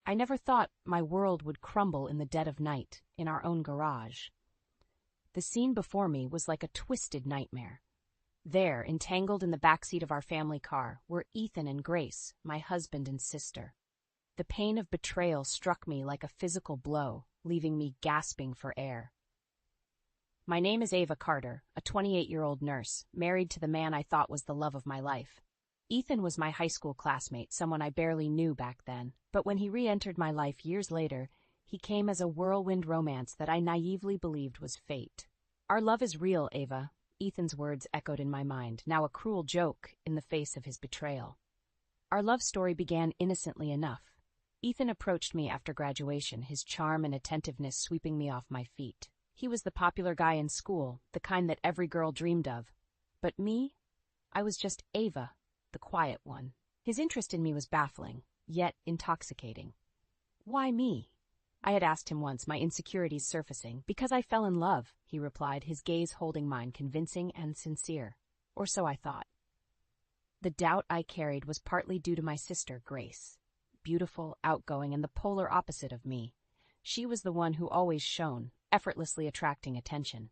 I never thought my world would crumble in the dead of night, in our own garage. The scene before me was like a twisted nightmare. There, entangled in the backseat of our family car, were Ethan and Grace, my husband and sister. The pain of betrayal struck me like a physical blow, leaving me gasping for air. My name is Ava Carter, a 28-year-old nurse, married to the man I thought was the love of my life. Ethan was my high school classmate, someone I barely knew back then, but when he re-entered my life years later, he came as a whirlwind romance that I naively believed was fate. Our love is real, Ava, Ethan's words echoed in my mind, now a cruel joke in the face of his betrayal. Our love story began innocently enough. Ethan approached me after graduation, his charm and attentiveness sweeping me off my feet. He was the popular guy in school, the kind that every girl dreamed of. But me? I was just Ava, the quiet one. His interest in me was baffling, yet intoxicating. Why me? I had asked him once, my insecurities surfacing. Because I fell in love, he replied, his gaze holding mine, convincing and sincere. Or so I thought. The doubt I carried was partly due to my sister, Grace. Beautiful, outgoing, and the polar opposite of me. She was the one who always shone, effortlessly attracting attention.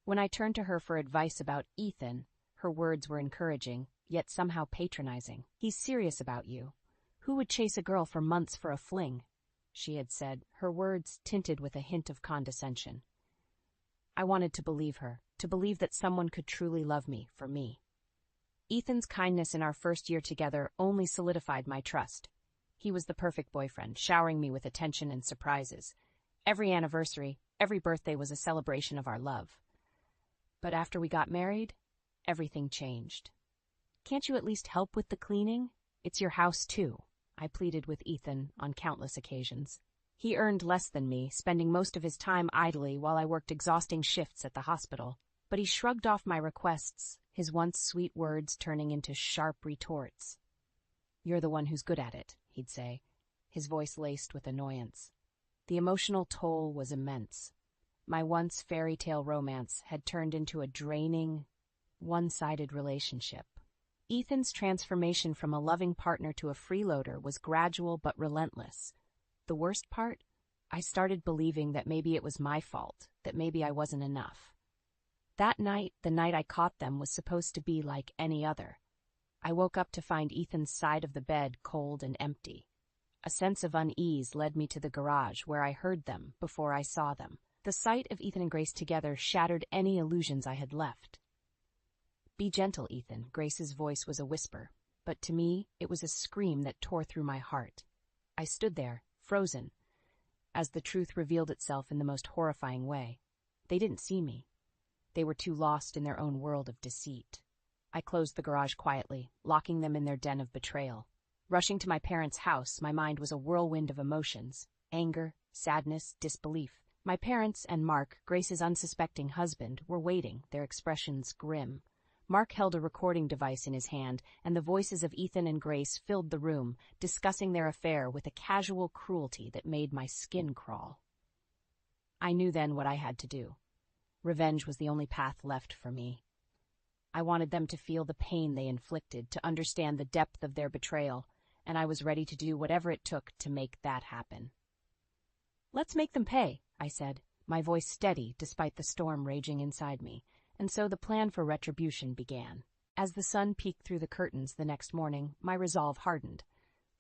When I turned to her for advice about Ethan, her words were encouraging, yet somehow patronizing. He's serious about you. Who would chase a girl for months for a fling? She had said, her words tinted with a hint of condescension. I wanted to believe her, to believe that someone could truly love me for me. Ethan's kindness in our first year together only solidified my trust. He was the perfect boyfriend, showering me with attention and surprises. Every anniversary, every birthday was a celebration of our love. But after we got married, everything changed. Can't you at least help with the cleaning? It's your house, too, I pleaded with Ethan on countless occasions. He earned less than me, spending most of his time idly while I worked exhausting shifts at the hospital. But he shrugged off my requests, his once sweet words turning into sharp retorts. You're the one who's good at it, he'd say, his voice laced with annoyance. The emotional toll was immense. My once fairy tale romance had turned into a draining, one-sided relationship. Ethan's transformation from a loving partner to a freeloader was gradual but relentless. The worst part? I started believing that maybe it was my fault, that maybe I wasn't enough. That night, the night I caught them, was supposed to be like any other. I woke up to find Ethan's side of the bed cold and empty. A sense of unease led me to the garage, where I heard them before I saw them. The sight of Ethan and Grace together shattered any illusions I had left. Be gentle, Ethan, Grace's voice was a whisper, but to me it was a scream that tore through my heart. I stood there, frozen, as the truth revealed itself in the most horrifying way. They didn't see me. They were too lost in their own world of deceit. I closed the garage quietly, locking them in their den of betrayal. Rushing to my parents' house, my mind was a whirlwind of emotions: anger, sadness, disbelief. My parents and Mark, Grace's unsuspecting husband, were waiting, their expressions grim. Mark held a recording device in his hand, and the voices of Ethan and Grace filled the room, discussing their affair with a casual cruelty that made my skin crawl. I knew then what I had to do. Revenge was the only path left for me. I wanted them to feel the pain they inflicted, to understand the depth of their betrayal, and I was ready to do whatever it took to make that happen. Let's make them pay, I said, my voice steady despite the storm raging inside me, and so the plan for retribution began. As the sun peeked through the curtains the next morning, my resolve hardened.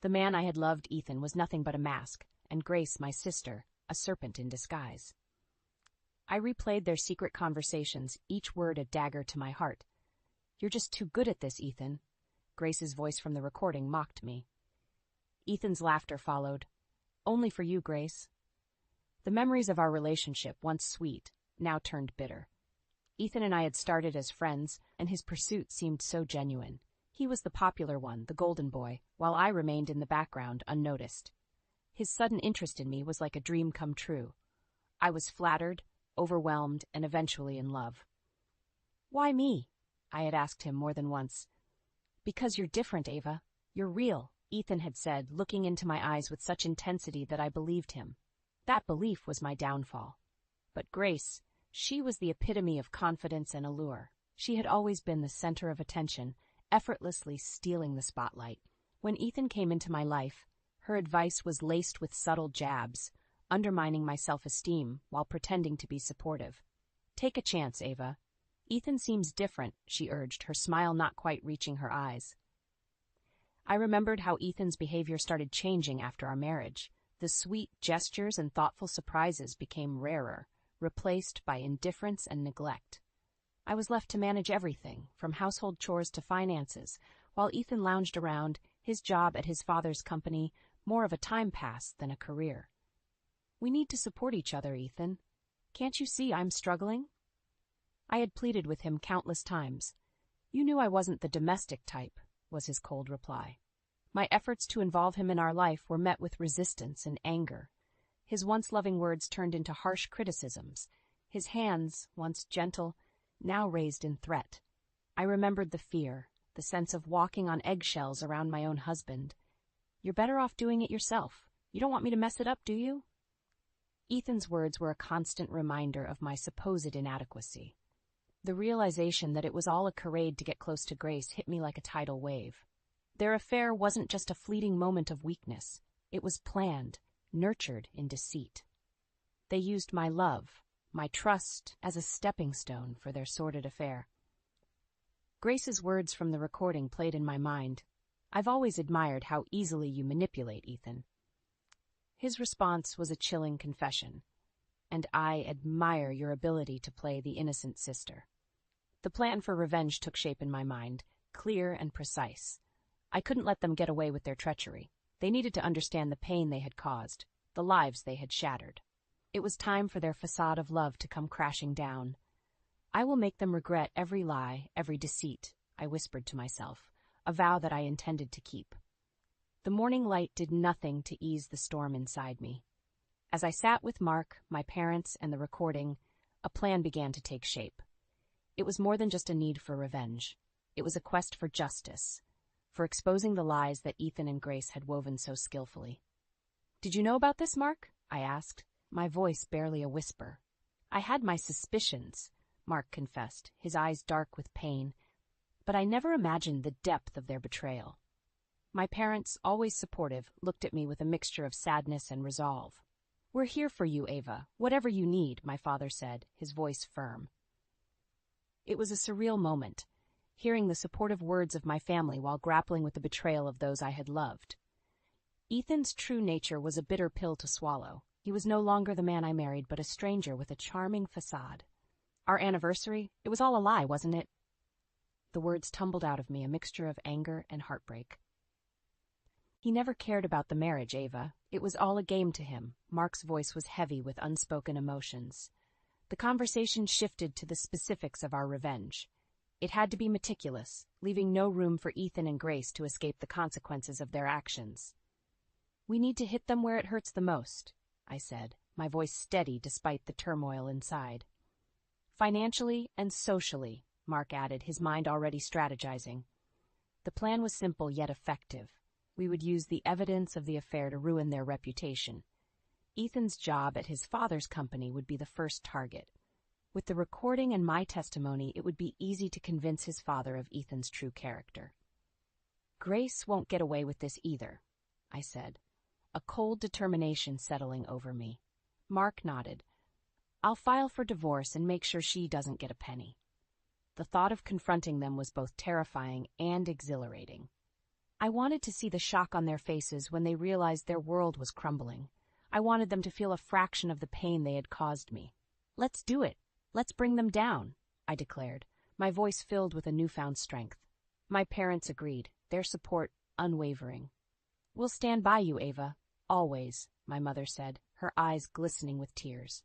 The man I had loved, Ethan, was nothing but a mask, and Grace, my sister, a serpent in disguise. I replayed their secret conversations, each word a dagger to my heart. You're just too good at this, Ethan. Grace's voice from the recording mocked me. Ethan's laughter followed. Only for you, Grace. The memories of our relationship, once sweet, now turned bitter. Ethan and I had started as friends, and his pursuit seemed so genuine. He was the popular one, the golden boy, while I remained in the background, unnoticed. His sudden interest in me was like a dream come true. I was flattered, overwhelmed, and eventually in love. Why me? I had asked him more than once. Because you're different, Ava. You're real, Ethan had said, looking into my eyes with such intensity that I believed him. That belief was my downfall. But Grace, she was the epitome of confidence and allure. She had always been the center of attention, effortlessly stealing the spotlight. When Ethan came into my life, Her advice was laced with subtle jabs, undermining my self-esteem while pretending to be supportive. "Take a chance, Ava. Ethan seems different," she urged, her smile not quite reaching her eyes. I remembered how Ethan's behavior started changing after our marriage. The sweet gestures and thoughtful surprises became rarer, replaced by indifference and neglect. I was left to manage everything, from household chores to finances, while Ethan lounged around, his job at his father's company more of a time pass than a career. "We need to support each other, Ethan. Can't you see I'm struggling?" I had pleaded with him countless times. "You knew I wasn't the domestic type," was his cold reply. My efforts to involve him in our life were met with resistance and anger. His once loving words turned into harsh criticisms, his hands, once gentle, now raised in threat. I remembered the fear, the sense of walking on eggshells around my own husband. "You're better off doing it yourself. You don't want me to mess it up, do you?" Ethan's words were a constant reminder of my supposed inadequacy. The realization that it was all a charade to get close to Grace hit me like a tidal wave. Their affair wasn't just a fleeting moment of weakness. It was planned, nurtured in deceit. They used my love, my trust, as a stepping stone for their sordid affair. Grace's words from the recording played in my mind. "I've always admired how easily you manipulate, Ethan." His response was a chilling confession. "And I admire your ability to play the innocent sister." The plan for revenge took shape in my mind, clear and precise. I couldn't let them get away with their treachery. They needed to understand the pain they had caused, the lives they had shattered. It was time for their facade of love to come crashing down. "I will make them regret every lie, every deceit," I whispered to myself, a vow that I intended to keep. The morning light did nothing to ease the storm inside me. As I sat with Mark, my parents, and the recording, a plan began to take shape. It was more than just a need for revenge. It was a quest for justice, for exposing the lies that Ethan and Grace had woven so skillfully. "Did you know about this, Mark?" I asked, my voice barely a whisper. "I had my suspicions," Mark confessed, his eyes dark with pain, "but I never imagined the depth of their betrayal." My parents, always supportive, looked at me with a mixture of sadness and resolve. "We're here for you, Ava, whatever you need," my father said, his voice firm. It was a surreal moment, hearing the supportive words of my family while grappling with the betrayal of those I had loved. Ethan's true nature was a bitter pill to swallow. He was no longer the man I married, but a stranger with a charming facade. "Our anniversary, it was all a lie, wasn't it?" The words tumbled out of me, a mixture of anger and heartbreak. "He never cared about the marriage, Ava. It was all a game to him." Mark's voice was heavy with unspoken emotions. The conversation shifted to the specifics of our revenge. It had to be meticulous, leaving no room for Ethan and Grace to escape the consequences of their actions. "We need to hit them where it hurts the most," I said, my voice steady despite the turmoil inside. "Financially and socially," Mark added, his mind already strategizing. The plan was simple yet effective. We would use the evidence of the affair to ruin their reputation. Ethan's job at his father's company would be the first target. With the recording and my testimony, it would be easy to convince his father of Ethan's true character. "Grace won't get away with this either," I said, a cold determination settling over me. Mark nodded. "I'll file for divorce and make sure she doesn't get a penny." The thought of confronting them was both terrifying and exhilarating. I wanted to see the shock on their faces when they realized their world was crumbling. I wanted them to feel a fraction of the pain they had caused me. "Let's do it. Let's bring them down," I declared, my voice filled with a newfound strength. My parents agreed, their support unwavering. "We'll stand by you, Ava, always," my mother said, her eyes glistening with tears.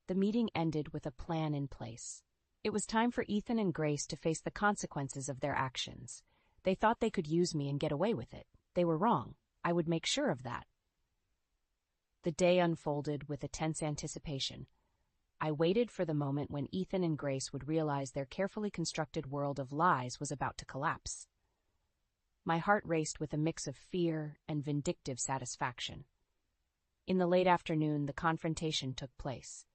The meeting ended with a plan in place. It was time for Ethan and Grace to face the consequences of their actions. They thought they could use me and get away with it. They were wrong. I would make sure of that. The day unfolded with a tense anticipation. I waited for the moment when Ethan and Grace would realize their carefully constructed world of lies was about to collapse. My heart raced with a mix of fear and vindictive satisfaction. In the late afternoon, the confrontation took place.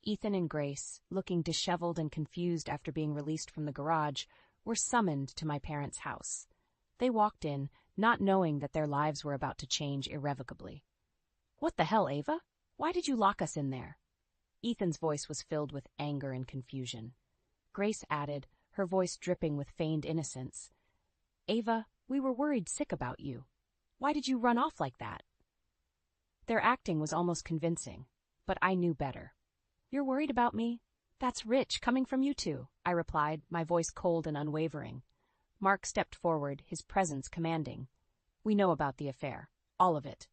Ethan and Grace, looking disheveled and confused after being released from the garage, were summoned to my parents' house. They walked in, not knowing that their lives were about to change irrevocably. "What the hell, Ava? Why did you lock us in there?" Ethan's voice was filled with anger and confusion. Grace added, her voice dripping with feigned innocence, "Ava, we were worried sick about you. Why did you run off like that?" Their acting was almost convincing, but I knew better. "You're worried about me? That's rich, coming from you two," I replied, my voice cold and unwavering. Mark stepped forward, his presence commanding. "We know about the affair. All of it."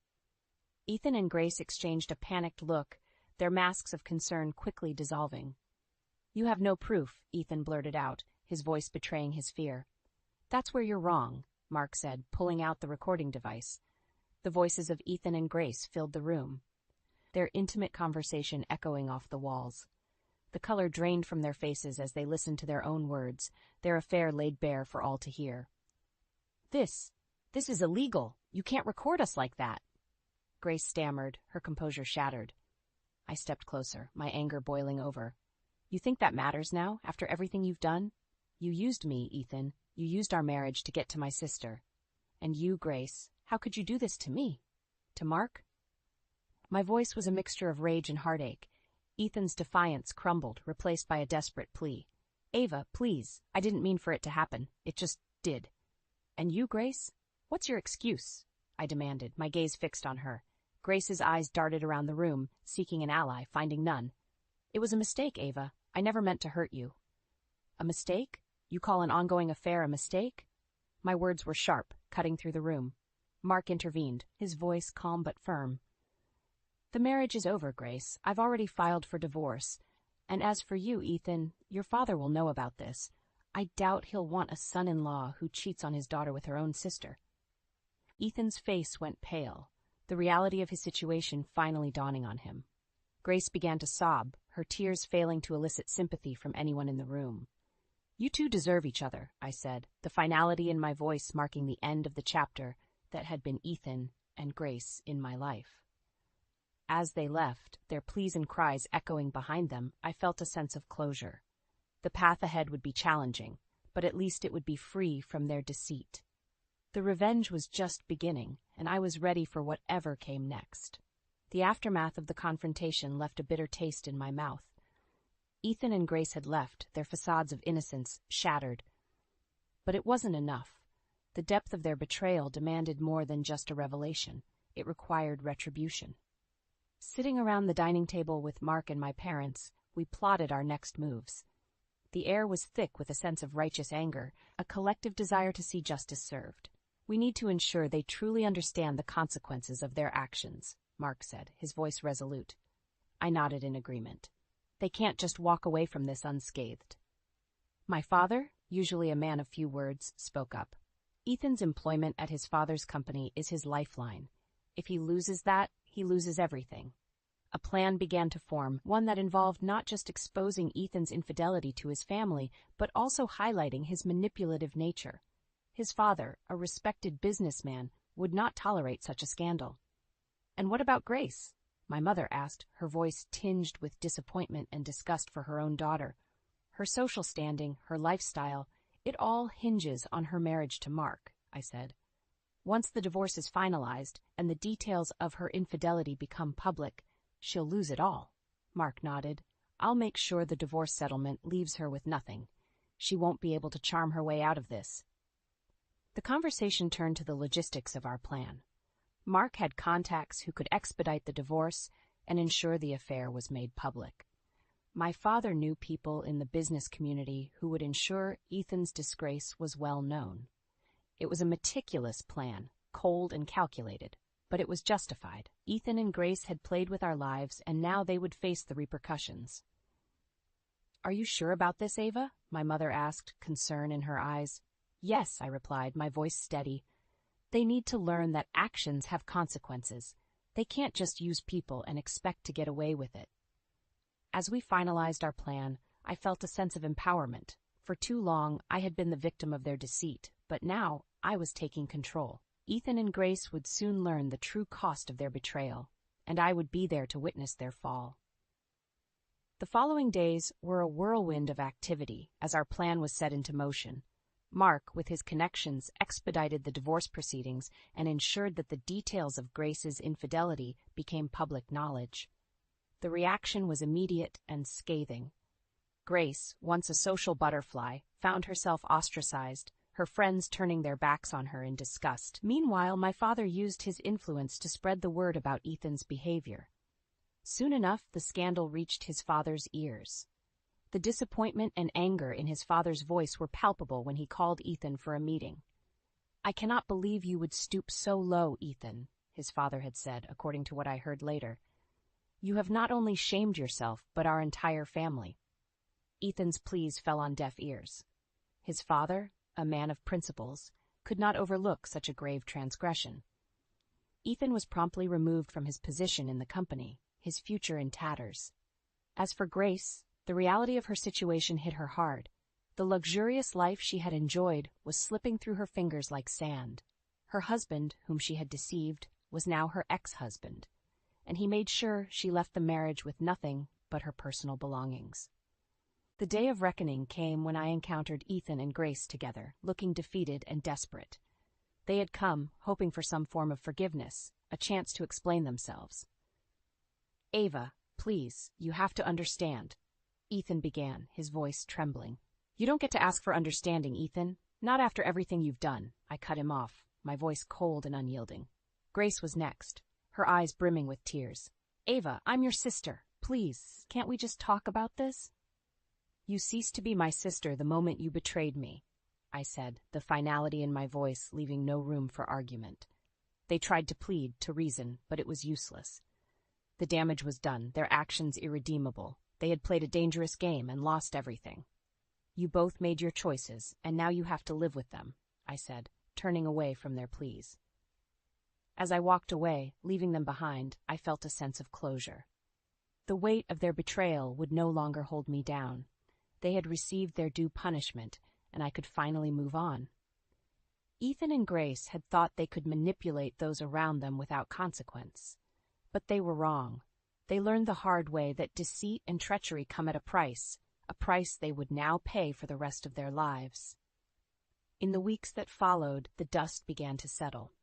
Ethan and Grace exchanged a panicked look, their masks of concern quickly dissolving. "You have no proof," Ethan blurted out, his voice betraying his fear. "That's where you're wrong," Mark said, pulling out the recording device. The voices of Ethan and Grace filled the room, their intimate conversation echoing off the walls. The color drained from their faces as they listened to their own words, their affair laid bare for all to hear. This is illegal. You can't record us like that." Grace stammered, her composure shattered. I stepped closer, my anger boiling over. "You think that matters now, after everything you've done? You used me, Ethan. You used our marriage to get to my sister. And you, Grace, how could you do this to me? To Mark?" My voice was a mixture of rage and heartache. Ethan's defiance crumbled, replaced by a desperate plea. "Ava, please, I didn't mean for it to happen. It just did." "And you, Grace? What's your excuse?" I demanded, my gaze fixed on her. Grace's eyes darted around the room, seeking an ally, finding none. "It was a mistake, Ava. I never meant to hurt you." "A mistake? You call an ongoing affair a mistake?" My words were sharp, cutting through the room. Mark intervened, his voice calm but firm. "The marriage is over, Grace. I've already filed for divorce. And as for you, Ethan, your father will know about this. I doubt he'll want a son-in-law who cheats on his daughter with her own sister." Ethan's face went pale, the reality of his situation finally dawning on him. Grace began to sob, her tears failing to elicit sympathy from anyone in the room. "You two deserve each other," I said, the finality in my voice marking the end of the chapter that had been Ethan and Grace in my life. As they left, their pleas and cries echoing behind them, I felt a sense of closure. The path ahead would be challenging, but at least it would be free from their deceit. The revenge was just beginning, and I was ready for whatever came next. The aftermath of the confrontation left a bitter taste in my mouth. Ethan and Grace had left, their facades of innocence shattered. But it wasn't enough. The depth of their betrayal demanded more than just a revelation. It required retribution. Sitting around the dining table with Mark and my parents, we plotted our next moves. The air was thick with a sense of righteous anger, a collective desire to see justice served. "We need to ensure they truly understand the consequences of their actions," Mark said, his voice resolute. I nodded in agreement. "They can't just walk away from this unscathed." My father, usually a man of few words, spoke up. "Ethan's employment at his father's company is his lifeline. If he loses that, he loses everything." A plan began to form, one that involved not just exposing Ethan's infidelity to his family, but also highlighting his manipulative nature. His father, a respected businessman, would not tolerate such a scandal. "And what about Grace?" my mother asked, her voice tinged with disappointment and disgust for her own daughter. "Her social standing, her lifestyle, it all hinges on her marriage to Mark," I said. "Once the divorce is finalized and the details of her infidelity become public, she'll lose it all." Mark nodded. "I'll make sure the divorce settlement leaves her with nothing. She won't be able to charm her way out of this." The conversation turned to the logistics of our plan. Mark had contacts who could expedite the divorce and ensure the affair was made public. My father knew people in the business community who would ensure Ethan's disgrace was well known. It was a meticulous plan, cold and calculated, but it was justified. Ethan and Grace had played with our lives, and now they would face the repercussions. "Are you sure about this, Ava?" my mother asked, concern in her eyes. "Yes," I replied, my voice steady. "They need to learn that actions have consequences. They can't just use people and expect to get away with it." As we finalized our plan, I felt a sense of empowerment. For too long, I had been the victim of their deceit, but now I was taking control. Ethan and Grace would soon learn the true cost of their betrayal, and I would be there to witness their fall. The following days were a whirlwind of activity as our plan was set into motion. Mark, with his connections, expedited the divorce proceedings and ensured that the details of Grace's infidelity became public knowledge. The reaction was immediate and scathing. Grace, once a social butterfly, found herself ostracized, her friends turning their backs on her in disgust. Meanwhile, my father used his influence to spread the word about Ethan's behavior. Soon enough, the scandal reached his father's ears. The disappointment and anger in his father's voice were palpable when he called Ethan for a meeting. "I cannot believe you would stoop so low, Ethan," his father had said, according to what I heard later. "You have not only shamed yourself, but our entire family." Ethan's pleas fell on deaf ears. His father, a man of principles, could not overlook such a grave transgression. Ethan was promptly removed from his position in the company, his future in tatters. As for Grace, the reality of her situation hit her hard. The luxurious life she had enjoyed was slipping through her fingers like sand. Her husband, whom she had deceived, was now her ex-husband, and he made sure she left the marriage with nothing but her personal belongings. The day of reckoning came when I encountered Ethan and Grace together, looking defeated and desperate. They had come, hoping for some form of forgiveness, a chance to explain themselves. "Ava, please, you have to understand," Ethan began, his voice trembling. "You don't get to ask for understanding, Ethan. Not after everything you've done." I cut him off, my voice cold and unyielding. Grace was next, her eyes brimming with tears. "Ava, I'm your sister. Please, can't we just talk about this?" "You ceased to be my sister the moment you betrayed me," I said, the finality in my voice leaving no room for argument. They tried to plead, to reason, but it was useless. The damage was done, their actions irredeemable. They had played a dangerous game and lost everything. "You both made your choices, and now you have to live with them," I said, turning away from their pleas. As I walked away, leaving them behind, I felt a sense of closure. The weight of their betrayal would no longer hold me down. They had received their due punishment, and I could finally move on. Ethan and Grace had thought they could manipulate those around them without consequence. But they were wrong. They learned the hard way that deceit and treachery come at a price they would now pay for the rest of their lives. In the weeks that followed, the dust began to settle.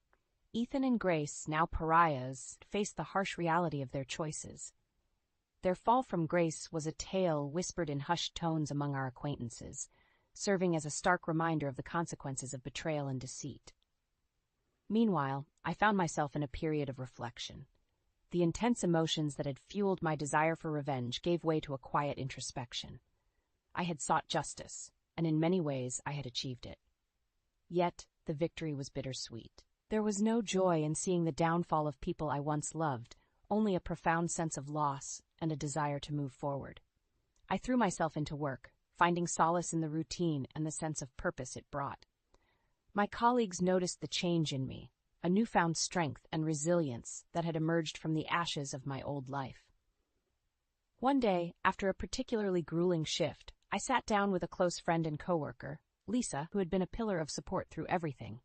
Ethan and Grace, now pariahs, faced the harsh reality of their choices. Their fall from grace was a tale whispered in hushed tones among our acquaintances, serving as a stark reminder of the consequences of betrayal and deceit. Meanwhile, I found myself in a period of reflection. The intense emotions that had fueled my desire for revenge gave way to a quiet introspection. I had sought justice, and in many ways I had achieved it. Yet, the victory was bittersweet. There was no joy in seeing the downfall of people I once loved, only a profound sense of loss and a desire to move forward. I threw myself into work, finding solace in the routine and the sense of purpose it brought. My colleagues noticed the change in me, a newfound strength and resilience that had emerged from the ashes of my old life. One day, after a particularly grueling shift, I sat down with a close friend and coworker, Lisa, who had been a pillar of support through everything.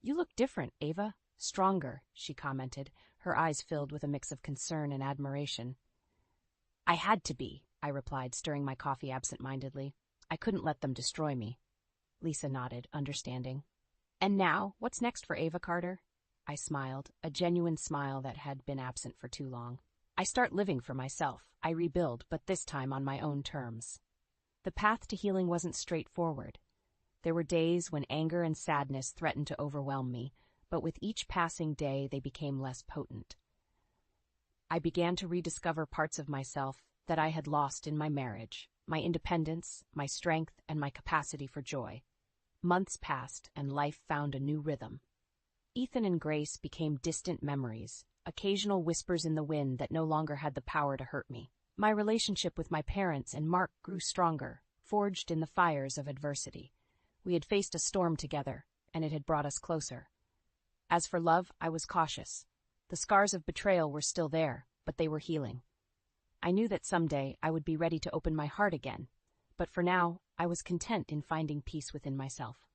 "You look different, Ava. Stronger," she commented, her eyes filled with a mix of concern and admiration. "I had to be," I replied, stirring my coffee absent-mindedly. "I couldn't let them destroy me." Lisa nodded, understanding. "And now, what's next for Ava Carter?" I smiled, a genuine smile that had been absent for too long. "I start living for myself. I rebuild, but this time on my own terms." The path to healing wasn't straightforward. There were days when anger and sadness threatened to overwhelm me, but with each passing day they became less potent. I began to rediscover parts of myself that I had lost in my marriage, my independence, my strength, and my capacity for joy. Months passed, and life found a new rhythm. Ethan and Grace became distant memories, occasional whispers in the wind that no longer had the power to hurt me. My relationship with my parents and Mark grew stronger, forged in the fires of adversity. We had faced a storm together, and it had brought us closer. As for love, I was cautious. The scars of betrayal were still there, but they were healing. I knew that someday I would be ready to open my heart again, but for now, I was content in finding peace within myself.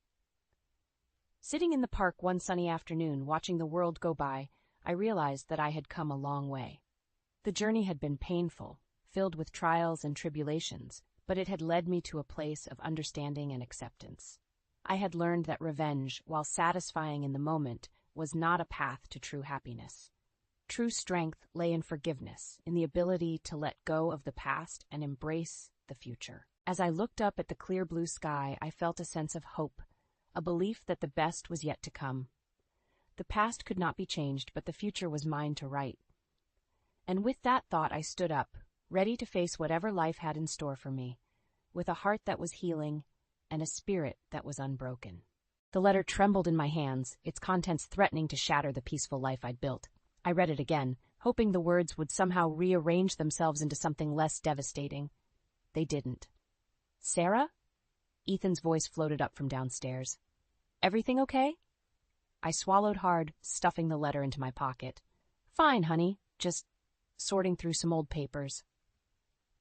Sitting in the park one sunny afternoon, watching the world go by, I realized that I had come a long way. The journey had been painful, filled with trials and tribulations, but it had led me to a place of understanding and acceptance. I had learned that revenge, while satisfying in the moment, was not a path to true happiness. True strength lay in forgiveness, in the ability to let go of the past and embrace the future. As I looked up at the clear blue sky, I felt a sense of hope, a belief that the best was yet to come. The past could not be changed, but the future was mine to write. And with that thought, I stood up, ready to face whatever life had in store for me, with a heart that was healing and a spirit that was unbroken. The letter trembled in my hands, its contents threatening to shatter the peaceful life I'd built. I read it again, hoping the words would somehow rearrange themselves into something less devastating. They didn't. "Sarah?" Ethan's voice floated up from downstairs. "Everything okay?" I swallowed hard, stuffing the letter into my pocket. "Fine, honey. Just sorting through some old papers."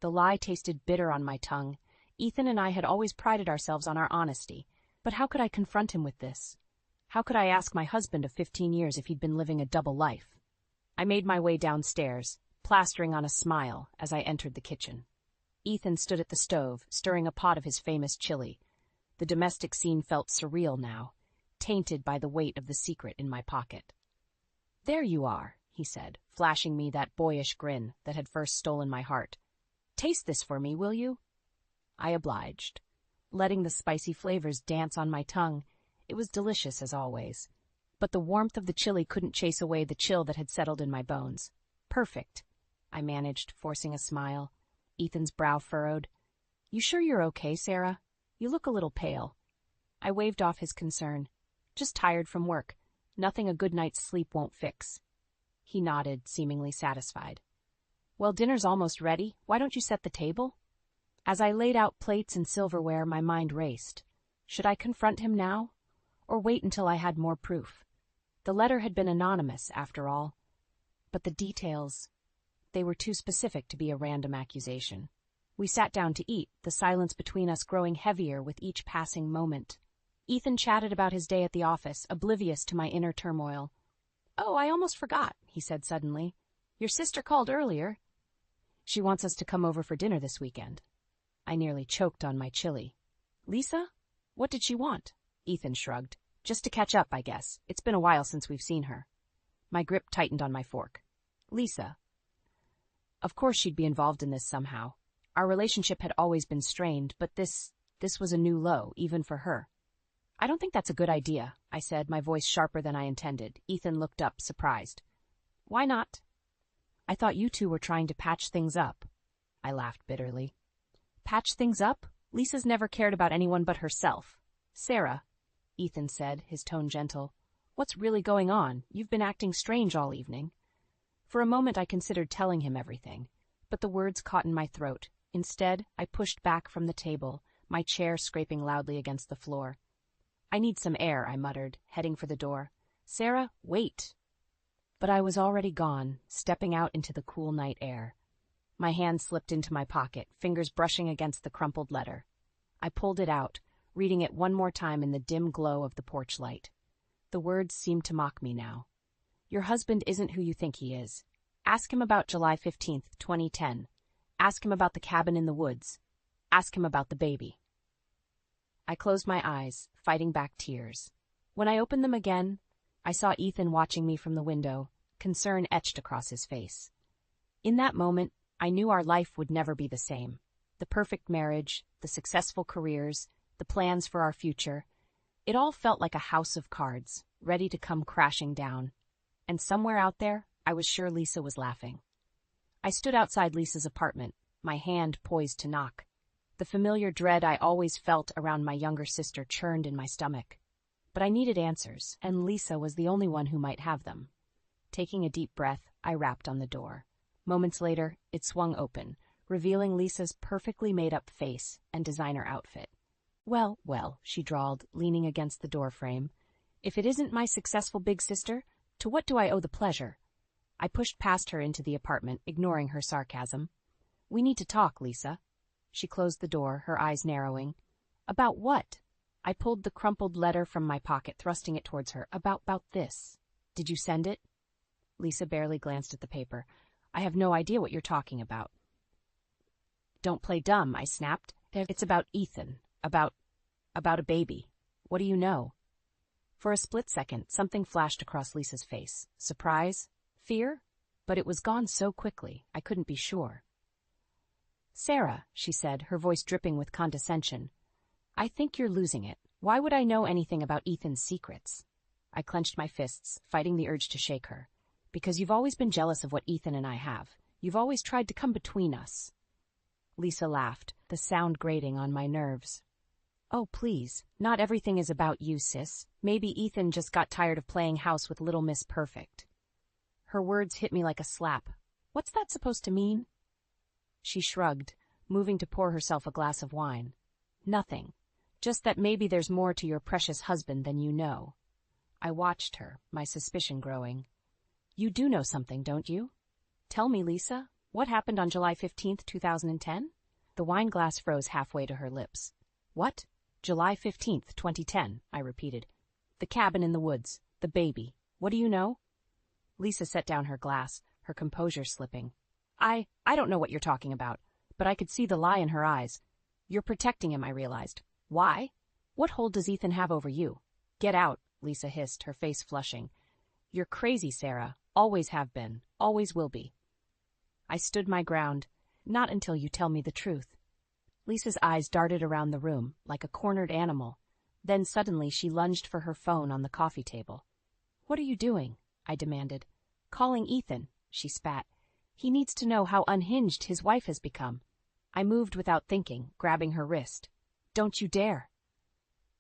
The lie tasted bitter on my tongue. Ethan and I had always prided ourselves on our honesty, but how could I confront him with this? How could I ask my husband of 15 years if he'd been living a double life? I made my way downstairs, plastering on a smile as I entered the kitchen. Ethan stood at the stove, stirring a pot of his famous chili. The domestic scene felt surreal now, tainted by the weight of the secret in my pocket. "There you are," he said, flashing me that boyish grin that had first stolen my heart. "Taste this for me, will you?" I obliged, letting the spicy flavors dance on my tongue. It was delicious as always, but the warmth of the chili couldn't chase away the chill that had settled in my bones. "Perfect," I managed, forcing a smile. Ethan's brow furrowed. "You sure you're okay, Sarah? You look a little pale." I waved off his concern. "Just tired from work. Nothing a good night's sleep won't fix." He nodded, seemingly satisfied. "Well, dinner's almost ready. Why don't you set the table?" As I laid out plates and silverware, my mind raced. Should I confront him now, or wait until I had more proof? The letter had been anonymous, after all. But the details, they were too specific to be a random accusation. We sat down to eat, the silence between us growing heavier with each passing moment. Ethan chatted about his day at the office, oblivious to my inner turmoil. "Oh, I almost forgot," he said suddenly. "Your sister called earlier. She wants us to come over for dinner this weekend." I nearly choked on my chili. "Lisa? What did she want?" Ethan shrugged. "Just to catch up, I guess. It's been a while since we've seen her." My grip tightened on my fork. "Lisa." Of course she'd be involved in this somehow. Our relationship had always been strained, but this was a new low, even for her. "I don't think that's a good idea," I said, my voice sharper than I intended. Ethan looked up, surprised. "Why not?" "I thought you two were trying to patch things up." I laughed bitterly. "Patch things up? Lisa's never cared about anyone but herself." "Sarah," Ethan said, his tone gentle, "what's really going on? You've been acting strange all evening." For a moment I considered telling him everything, but the words caught in my throat. Instead, I pushed back from the table, my chair scraping loudly against the floor. "I need some air," I muttered, heading for the door. "Sarah, wait." But I was already gone, stepping out into the cool night air. My hand slipped into my pocket, fingers brushing against the crumpled letter. I pulled it out, reading it one more time in the dim glow of the porch light. The words seemed to mock me now. "Your husband isn't who you think he is. Ask him about July 15th, 2010. Ask him about the cabin in the woods. Ask him about the baby." I closed my eyes, fighting back tears. When I opened them again, I saw Ethan watching me from the window, concern etched across his face. In that moment, I knew our life would never be the same. The perfect marriage, the successful careers, the plans for our future. It all felt like a house of cards, ready to come crashing down. And somewhere out there, I was sure Lisa was laughing. I stood outside Lisa's apartment, my hand poised to knock. The familiar dread I always felt around my younger sister churned in my stomach. But I needed answers, and Lisa was the only one who might have them. Taking a deep breath, I rapped on the door. Moments later, it swung open, revealing Lisa's perfectly made-up face and designer outfit. "Well, well," she drawled, leaning against the doorframe. "If it isn't my successful big sister, to what do I owe the pleasure?" I pushed past her into the apartment, ignoring her sarcasm. "We need to talk, Lisa." She closed the door, her eyes narrowing. "About what?" I pulled the crumpled letter from my pocket, thrusting it towards her. About this. "Did you send it?" Lisa barely glanced at the paper. "I have no idea what you're talking about." "Don't play dumb," I snapped. "It's about Ethan. About a baby." What do you know? For a split second, something flashed across Lisa's face. Surprise? Fear? But it was gone so quickly, I couldn't be sure. Sarah, she said, her voice dripping with condescension, I think you're losing it. Why would I know anything about Ethan's secrets? I clenched my fists, fighting the urge to shake her. Because you've always been jealous of what Ethan and I have. You've always tried to come between us. Lisa laughed, the sound grating on my nerves. Oh, please, not everything is about you, sis. Maybe Ethan just got tired of playing house with Little Miss Perfect. Her words hit me like a slap. What's that supposed to mean? She shrugged, moving to pour herself a glass of wine. Nothing. Just that maybe there's more to your precious husband than you know. I watched her, my suspicion growing. You do know something, don't you? Tell me, Lisa, what happened on July 15th, 2010? The wine glass froze halfway to her lips. What? July 15th, 2010, I repeated. The cabin in the woods, the baby. What do you know? Lisa set down her glass, her composure slipping. I don't know what you're talking about, but I could see the lie in her eyes. You're protecting him, I realized. Why? What hold does Ethan have over you? Get out, Lisa hissed, her face flushing. You're crazy, Sarah. Always have been. Always will be. I stood my ground. Not until you tell me the truth. Lisa's eyes darted around the room, like a cornered animal. Then suddenly she lunged for her phone on the coffee table. What are you doing? I demanded. Calling Ethan, she spat. He needs to know how unhinged his wife has become. I moved without thinking, grabbing her wrist. Don't you dare.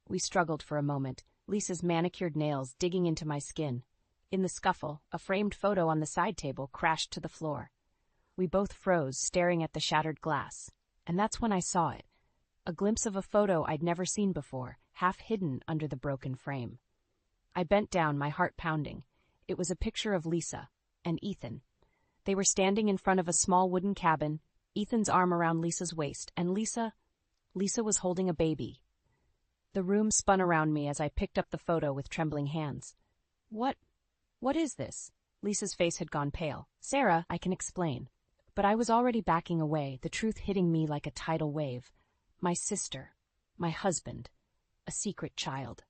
We struggled for a moment, Lisa's manicured nails digging into my skin. In the scuffle, a framed photo on the side table crashed to the floor. We both froze, staring at the shattered glass. And that's when I saw it. A glimpse of a photo I'd never seen before, half hidden under the broken frame. I bent down, my heart pounding. It was a picture of Lisa and Ethan. They were standing in front of a small wooden cabin, Ethan's arm around Lisa's waist, and Lisa was holding a baby. The room spun around me as I picked up the photo with trembling hands. What is this? Lisa's face had gone pale. Sarah, I can explain. But I was already backing away, the truth hitting me like a tidal wave. My sister. My husband. A secret child.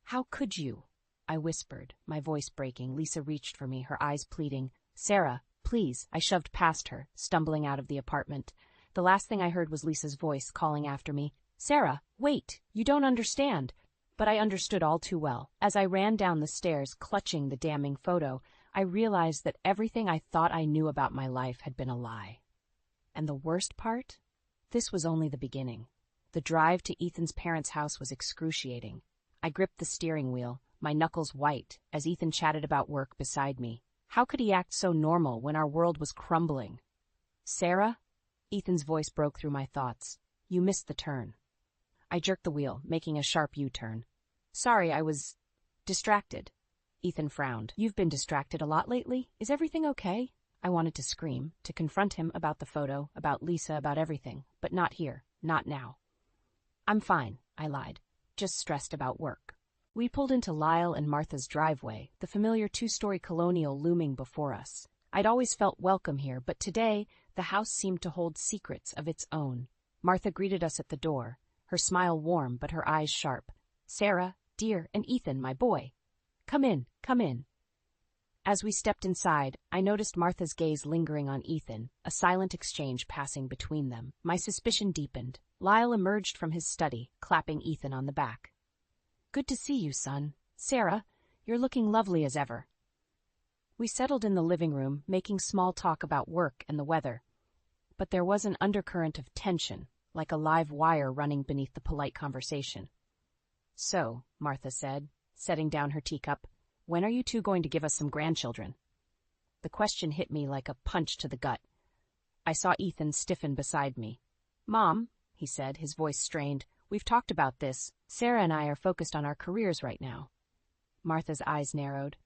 How could you? I whispered, my voice breaking. Lisa reached for me, her eyes pleading. Sarah, please. I shoved past her, stumbling out of the apartment. The last thing I heard was Lisa's voice calling after me. Sarah, wait, you don't understand. But I understood all too well. As I ran down the stairs, clutching the damning photo, I realized that everything I thought I knew about my life had been a lie. And the worst part? This was only the beginning. The drive to Ethan's parents' house was excruciating. I gripped the steering wheel, my knuckles white, as Ethan chatted about work beside me. How could he act so normal when our world was crumbling? Sarah? Ethan's voice broke through my thoughts. You missed the turn. I jerked the wheel, making a sharp U-turn. Sorry, I was distracted. Ethan frowned. You've been distracted a lot lately? Is everything okay? I wanted to scream, to confront him about the photo, about Lisa, about everything, but not here, not now. I'm fine, I lied. Just stressed about work. We pulled into Lyle and Martha's driveway, the familiar two-story colonial looming before us. I'd always felt welcome here, but today the house seemed to hold secrets of its own. Martha greeted us at the door, her smile warm but her eyes sharp. Sarah, dear, and Ethan, my boy. Come in, come in. As we stepped inside, I noticed Martha's gaze lingering on Ethan, a silent exchange passing between them. My suspicion deepened. Lyle emerged from his study, clapping Ethan on the back. Good to see you, son. Sarah, you're looking lovely as ever. We settled in the living room, making small talk about work and the weather. But there was an undercurrent of tension, like a live wire running beneath the polite conversation. So, Martha said, setting down her teacup, when are you two going to give us some grandchildren? The question hit me like a punch to the gut. I saw Ethan stiffen beside me. Mom, he said, his voice strained, we've talked about this. Sarah and I are focused on our careers right now. Martha's eyes narrowed.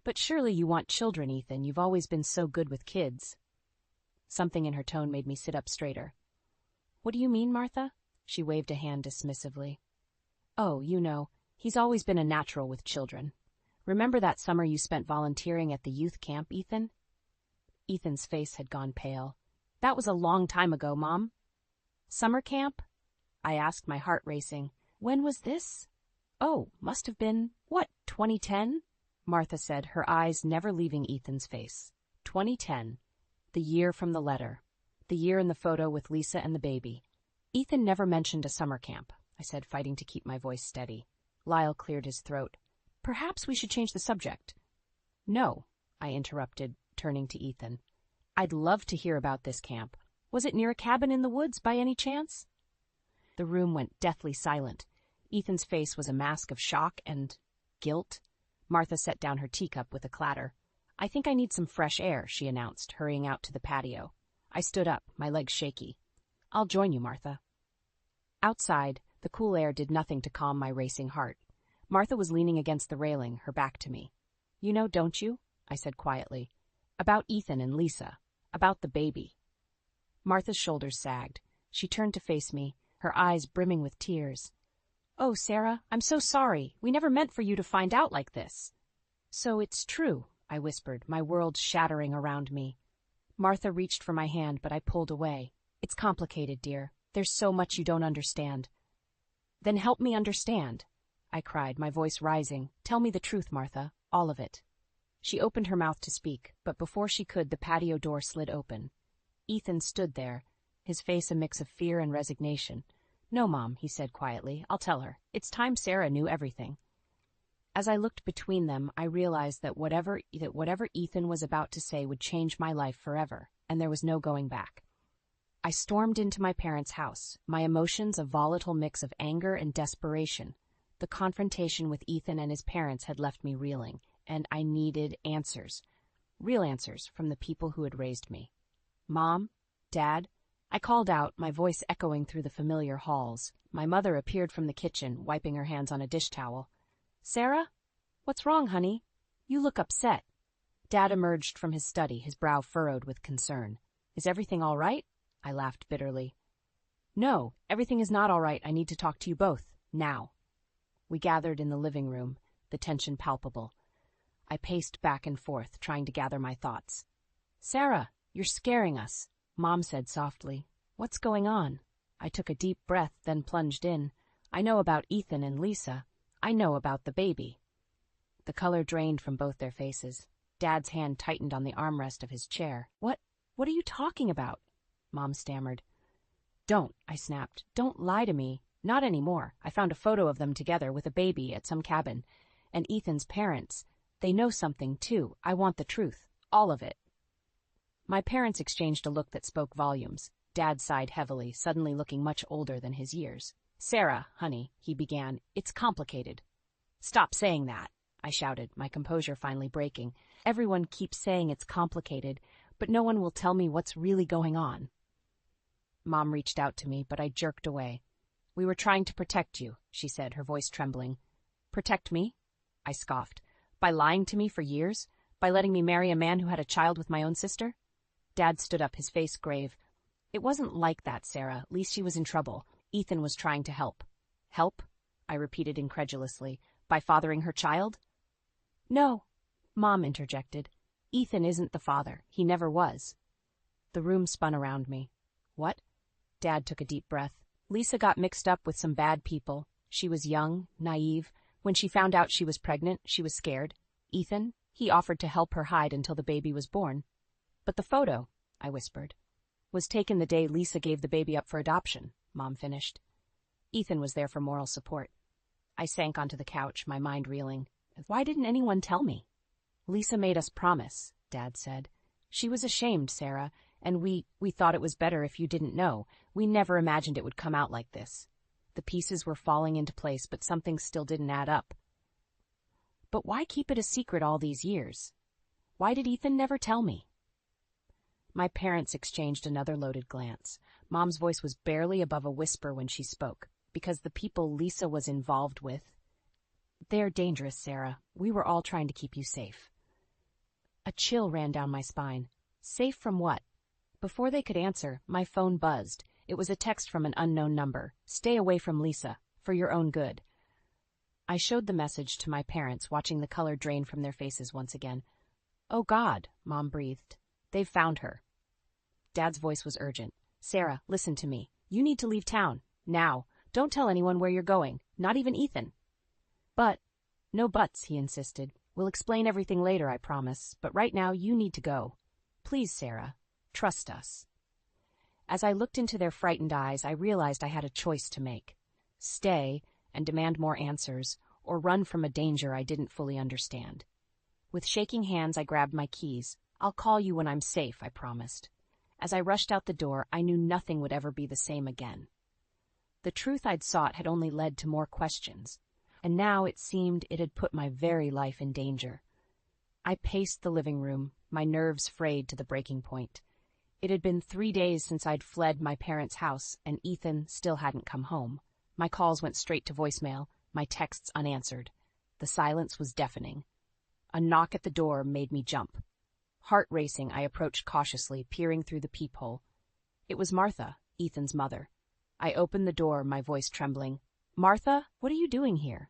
But surely you want children, Ethan. You've always been so good with kids. Something in her tone made me sit up straighter. What do you mean, Martha? She waved a hand dismissively. Oh, you know, he's always been a natural with children. Remember that summer you spent volunteering at the youth camp, Ethan? Ethan's face had gone pale. That was a long time ago, Mom. Summer camp? I asked, my heart racing. When was this? Oh, must have been, what, 2010? Martha said, her eyes never leaving Ethan's face. 2010. The year from the letter. The year in the photo with Lisa and the baby. Ethan never mentioned a summer camp, I said, fighting to keep my voice steady. Lyle cleared his throat. Perhaps we should change the subject. No, I interrupted, turning to Ethan. I'd love to hear about this camp. Was it near a cabin in the woods by any chance? The room went deathly silent. Ethan's face was a mask of shock and guilt. Martha set down her teacup with a clatter. I think I need some fresh air, she announced, hurrying out to the patio. I stood up, my legs shaky. I'll join you, Martha. Outside, the cool air did nothing to calm my racing heart. Martha was leaning against the railing, her back to me. You know, don't you? I said quietly. About Ethan and Lisa. About the baby. Martha's shoulders sagged. She turned to face me, her eyes brimming with tears. Oh, Sarah, I'm so sorry. We never meant for you to find out like this. So it's true, I whispered, my world shattering around me. Martha reached for my hand, but I pulled away. It's complicated, dear. There's so much you don't understand. Then help me understand, I cried, my voice rising. Tell me the truth, Martha, all of it. She opened her mouth to speak, but before she could, the patio door slid open. Ethan stood there, his face a mix of fear and resignation. No, Mom, he said quietly. I'll tell her. It's time Sarah knew everything. As I looked between them, I realized that whatever Ethan was about to say would change my life forever, and there was no going back. I stormed into my parents' house, my emotions a volatile mix of anger and desperation. The confrontation with Ethan and his parents had left me reeling, and I needed answers. Real answers from the people who had raised me. Mom? Dad? I called out, my voice echoing through the familiar halls. My mother appeared from the kitchen, wiping her hands on a dish towel. Sarah? What's wrong, honey? You look upset. Dad emerged from his study, his brow furrowed with concern. Is everything all right? I laughed bitterly. No, everything is not all right. I need to talk to you both, now. We gathered in the living room, the tension palpable. I paced back and forth, trying to gather my thoughts. Sarah, you're scaring us, Mom said softly. What's going on? I took a deep breath, then plunged in. I know about Ethan and Lisa. I know about the baby. The color drained from both their faces. Dad's hand tightened on the armrest of his chair. What are you talking about? Mom stammered. Don't, I snapped. Don't lie to me. Not anymore. I found a photo of them together with a baby at some cabin. And Ethan's parents. They know something, too. I want the truth. All of it. My parents exchanged a look that spoke volumes. Dad sighed heavily, suddenly looking much older than his years. Sarah, honey, he began, it's complicated. Stop saying that, I shouted, my composure finally breaking. Everyone keeps saying it's complicated, but no one will tell me what's really going on. Mom reached out to me, but I jerked away. We were trying to protect you, she said, her voice trembling. Protect me? I scoffed. By lying to me for years? By letting me marry a man who had a child with my own sister? Dad stood up, his face grave. It wasn't like that, Sarah. At least she was in trouble. Ethan was trying to help. Help? I repeated incredulously. By fathering her child? No, Mom interjected. Ethan isn't the father. He never was. The room spun around me. What? Dad took a deep breath. Lisa got mixed up with some bad people. She was young, naive. When she found out she was pregnant, she was scared. Ethan, he offered to help her hide until the baby was born. But the photo, I whispered, was taken the day Lisa gave the baby up for adoption, Mom finished. Ethan was there for moral support. I sank onto the couch, my mind reeling. Why didn't anyone tell me? Lisa made us promise, Dad said. She was ashamed, Sarah, and we thought it was better if you didn't know. We never imagined it would come out like this. The pieces were falling into place, but something still didn't add up. But why keep it a secret all these years? Why did Ethan never tell me? My parents exchanged another loaded glance. Mom's voice was barely above a whisper when she spoke, because the people Lisa was involved with, they're dangerous, Sarah. We were all trying to keep you safe. A chill ran down my spine. Safe from what? Before they could answer, my phone buzzed. It was a text from an unknown number. Stay away from Lisa, for your own good. I showed the message to my parents, watching the color drain from their faces once again. Oh, God, Mom breathed. They've found her. Dad's voice was urgent. Sarah, listen to me. You need to leave town. Now. Don't tell anyone where you're going. Not even Ethan. But, no buts, he insisted. We'll explain everything later, I promise, but right now you need to go. Please, Sarah, trust us. As I looked into their frightened eyes, I realized I had a choice to make. Stay and demand more answers, or run from a danger I didn't fully understand. With shaking hands, I grabbed my keys. I'll call you when I'm safe, I promised. As I rushed out the door, I knew nothing would ever be the same again. The truth I'd sought had only led to more questions, and now it seemed it had put my very life in danger. I paced the living room, my nerves frayed to the breaking point. It had been 3 days since I'd fled my parents' house, and Ethan still hadn't come home. My calls went straight to voicemail, my texts unanswered. The silence was deafening. A knock at the door made me jump. Heart racing, I approached cautiously, peering through the peephole. It was Martha, Ethan's mother. I opened the door, my voice trembling. "Martha, what are you doing here?"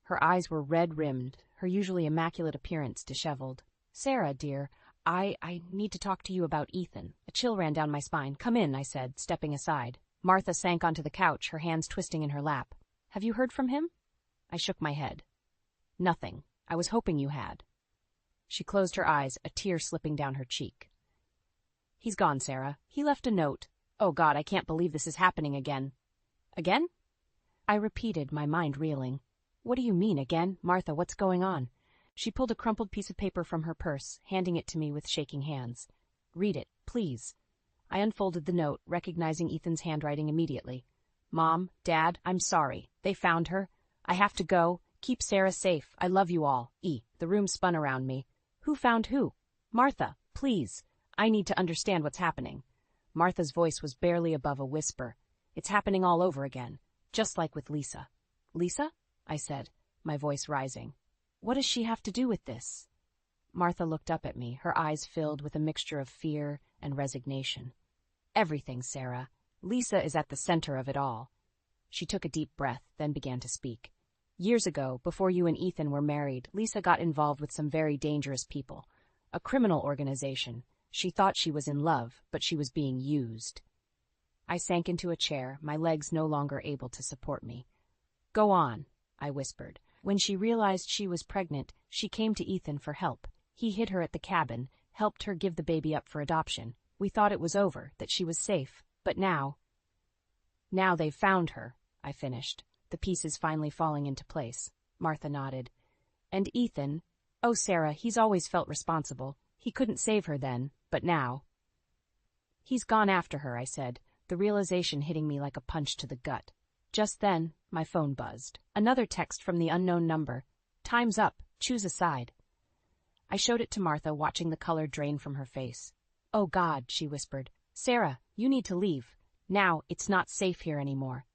Her eyes were red-rimmed, her usually immaculate appearance disheveled. "Sarah, dear, I need to talk to you about Ethan." A chill ran down my spine. "Come in," I said, stepping aside. Martha sank onto the couch, her hands twisting in her lap. "Have you heard from him?" I shook my head. "Nothing. I was hoping you had." She closed her eyes, a tear slipping down her cheek. "He's gone, Sarah. He left a note. Oh, God, I can't believe this is happening again." "Again?" I repeated, my mind reeling. "What do you mean, again? Martha, what's going on?" She pulled a crumpled piece of paper from her purse, handing it to me with shaking hands. "Read it, please." I unfolded the note, recognizing Ethan's handwriting immediately. "Mom, Dad, I'm sorry. They found her. I have to go. Keep Sarah safe. I love you all. E." The room spun around me. "Who found who?" "Martha, please. I need to understand what's happening." Martha's voice was barely above a whisper. "It's happening all over again, just like with Lisa." "Lisa?" I said, my voice rising. "What does she have to do with this?" Martha looked up at me, her eyes filled with a mixture of fear and resignation. "Everything, Sarah. Lisa is at the center of it all." She took a deep breath, then began to speak. "Years ago, before you and Ethan were married, Lisa got involved with some very dangerous people. A criminal organization. She thought she was in love, but she was being used." I sank into a chair, my legs no longer able to support me. "Go on," I whispered. "When she realized she was pregnant, she came to Ethan for help. He hid her at the cabin, helped her give the baby up for adoption. We thought it was over, that she was safe, but now they've found her," I finished, the pieces finally falling into place. Martha nodded. "And Ethan? Oh, Sarah, he's always felt responsible. He couldn't save her then, but now." "He's gone after her," I said, the realization hitting me like a punch to the gut. Just then, my phone buzzed. Another text from the unknown number. "Time's up. Choose a side." I showed it to Martha, watching the color drain from her face. "Oh, God," she whispered. "Sarah, you need to leave. Now, it's not safe here anymore."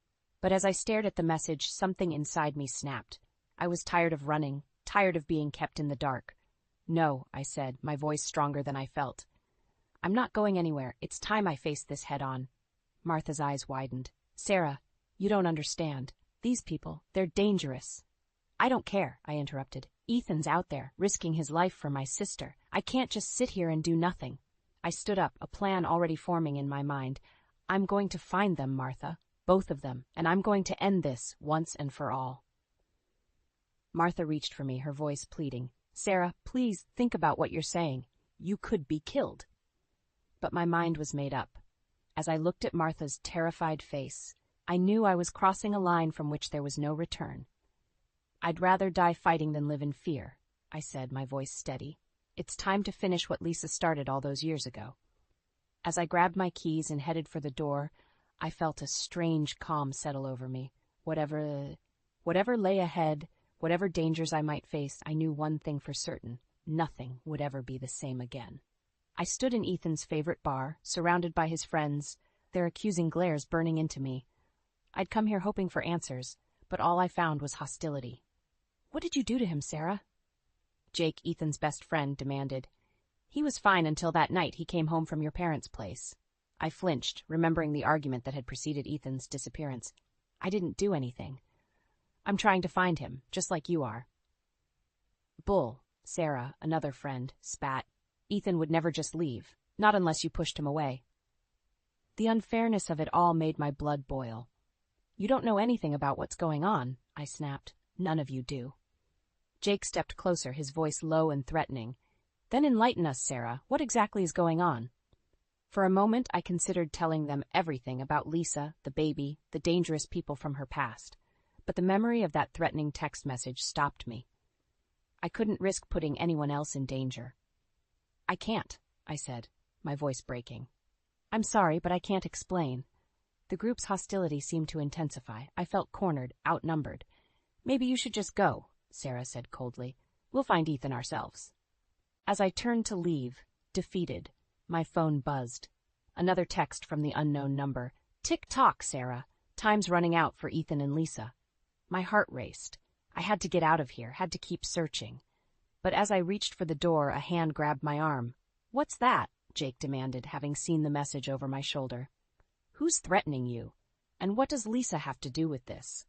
But as I stared at the message, something inside me snapped. I was tired of running, tired of being kept in the dark. "No," I said, my voice stronger than I felt. "I'm not going anywhere. It's time I faced this head on." Martha's eyes widened. "Sarah, you don't understand. These people, they're dangerous." "I don't care," I interrupted. "Ethan's out there, risking his life for my sister. I can't just sit here and do nothing." I stood up, a plan already forming in my mind. "I'm going to find them, Martha. Both of them, and I'm going to end this once and for all." Martha reached for me, her voice pleading. "Sarah, please think about what you're saying. You could be killed." But my mind was made up. As I looked at Martha's terrified face, I knew I was crossing a line from which there was no return. "I'd rather die fighting than live in fear," I said, my voice steady. "It's time to finish what Lisa started all those years ago." As I grabbed my keys and headed for the door, I felt a strange calm settle over me. Whatever lay ahead, whatever dangers I might face, I knew one thing for certain: nothing would ever be the same again. I stood in Ethan's favorite bar, surrounded by his friends, their accusing glares burning into me. I'd come here hoping for answers, but all I found was hostility. "What did you do to him, Sarah?" Jake, Ethan's best friend, demanded. "He was fine until that night he came home from your parents' place." I flinched, remembering the argument that had preceded Ethan's disappearance. "I didn't do anything. I'm trying to find him, just like you are." "Bull," Sarah, another friend, spat. "Ethan would never just leave, not unless you pushed him away." The unfairness of it all made my blood boil. "You don't know anything about what's going on," I snapped. None of you do. Jake stepped closer, his voice low and threatening. Then enlighten us, Sarah. What exactly is going on? For a moment, I considered telling them everything about Lisa, the baby, the dangerous people from her past. But the memory of that threatening text message stopped me. I couldn't risk putting anyone else in danger. I can't, I said, my voice breaking. I'm sorry, but I can't explain. The group's hostility seemed to intensify. I felt cornered, outnumbered. Maybe you should just go, Sarah said coldly. We'll find Ethan ourselves. As I turned to leave, defeated, my phone buzzed. Another text from the unknown number. Tick-tock, Sarah. Time's running out for Ethan and Lisa. My heart raced. I had to get out of here, had to keep searching. But as I reached for the door, a hand grabbed my arm. What's that? Jake demanded, having seen the message over my shoulder. Who's threatening you? And what does Lisa have to do with this?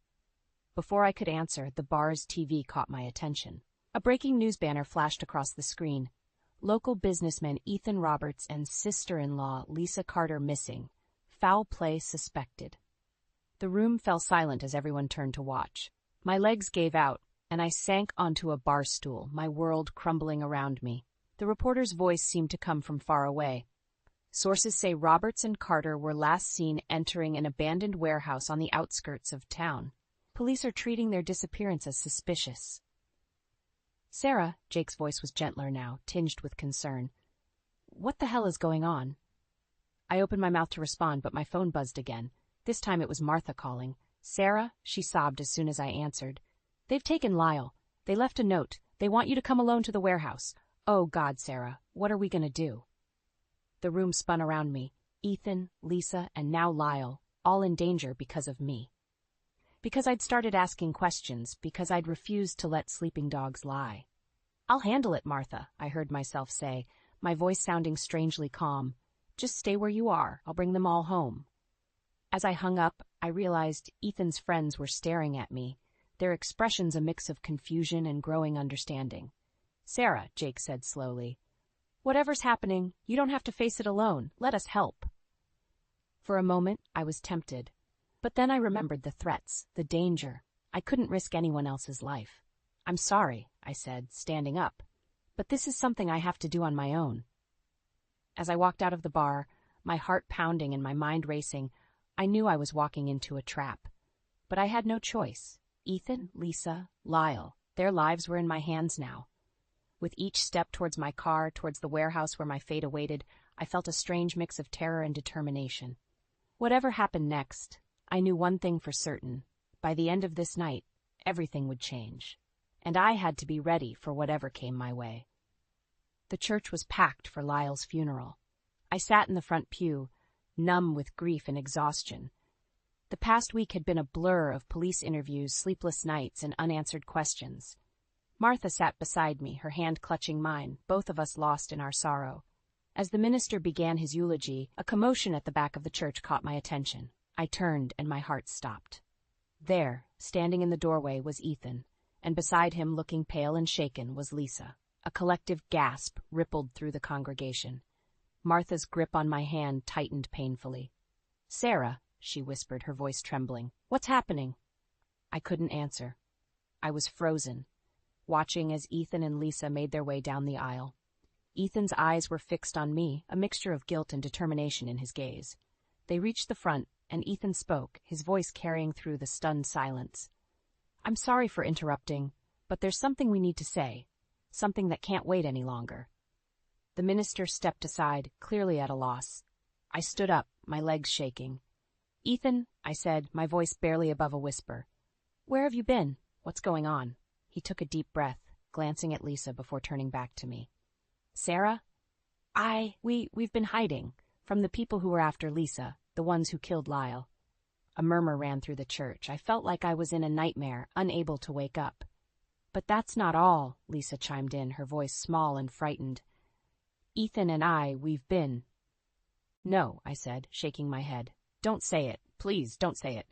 Before I could answer, the bar's TV caught my attention. A breaking news banner flashed across the screen. Local businessman Ethan Roberts and sister-in-law Lisa Carter missing. Foul play suspected. The room fell silent as everyone turned to watch. My legs gave out, and I sank onto a bar stool, my world crumbling around me. The reporter's voice seemed to come from far away. Sources say Roberts and Carter were last seen entering an abandoned warehouse on the outskirts of town. Police are treating their disappearance as suspicious. Sarah, Jake's voice was gentler now, tinged with concern. What the hell is going on? I opened my mouth to respond, but my phone buzzed again. This time it was Martha calling. Sarah, she sobbed as soon as I answered. They've taken Lyle. They left a note. They want you to come alone to the warehouse. Oh, God, Sarah, what are we going to do? The room spun around me. Ethan, Lisa, and now Lyle, all in danger because of me. Because I'd started asking questions, because I'd refused to let sleeping dogs lie. I'll handle it, Martha, I heard myself say, my voice sounding strangely calm. Just stay where you are. I'll bring them all home. As I hung up, I realized Ethan's friends were staring at me, their expressions a mix of confusion and growing understanding. Sarah, Jake said slowly, whatever's happening, you don't have to face it alone. Let us help. For a moment, I was tempted. But then I remembered the threats, the danger. I couldn't risk anyone else's life. I'm sorry, I said, standing up. But this is something I have to do on my own. As I walked out of the bar, my heart pounding and my mind racing, I knew I was walking into a trap. But I had no choice. Ethan, Lisa, Lyle, their lives were in my hands now. With each step towards my car, towards the warehouse where my fate awaited, I felt a strange mix of terror and determination. Whatever happened next, I knew one thing for certain. By the end of this night, everything would change. And I had to be ready for whatever came my way. The church was packed for Lyle's funeral. I sat in the front pew, numb with grief and exhaustion. The past week had been a blur of police interviews, sleepless nights, and unanswered questions. Martha sat beside me, her hand clutching mine, both of us lost in our sorrow. As the minister began his eulogy, a commotion at the back of the church caught my attention. I turned, and my heart stopped. There, standing in the doorway, was Ethan, and beside him, looking pale and shaken, was Lisa. A collective gasp rippled through the congregation. Martha's grip on my hand tightened painfully. Sarah, she whispered, her voice trembling. What's happening? I couldn't answer. I was frozen, watching as Ethan and Lisa made their way down the aisle. Ethan's eyes were fixed on me, a mixture of guilt and determination in his gaze. They reached the front, and Ethan spoke, his voice carrying through the stunned silence. I'm sorry for interrupting, but there's something we need to say, something that can't wait any longer. The minister stepped aside, clearly at a loss. I stood up, my legs shaking. Ethan, I said, my voice barely above a whisper. Where have you been? What's going on? He took a deep breath, glancing at Lisa before turning back to me. Sarah? We've been hiding from the people who were after Lisa, the ones who killed Lyle. A murmur ran through the church. I felt like I was in a nightmare, unable to wake up. But that's not all, Lisa chimed in, her voice small and frightened. Ethan and we've been. No, I said, shaking my head. Don't say it. Please, don't say it.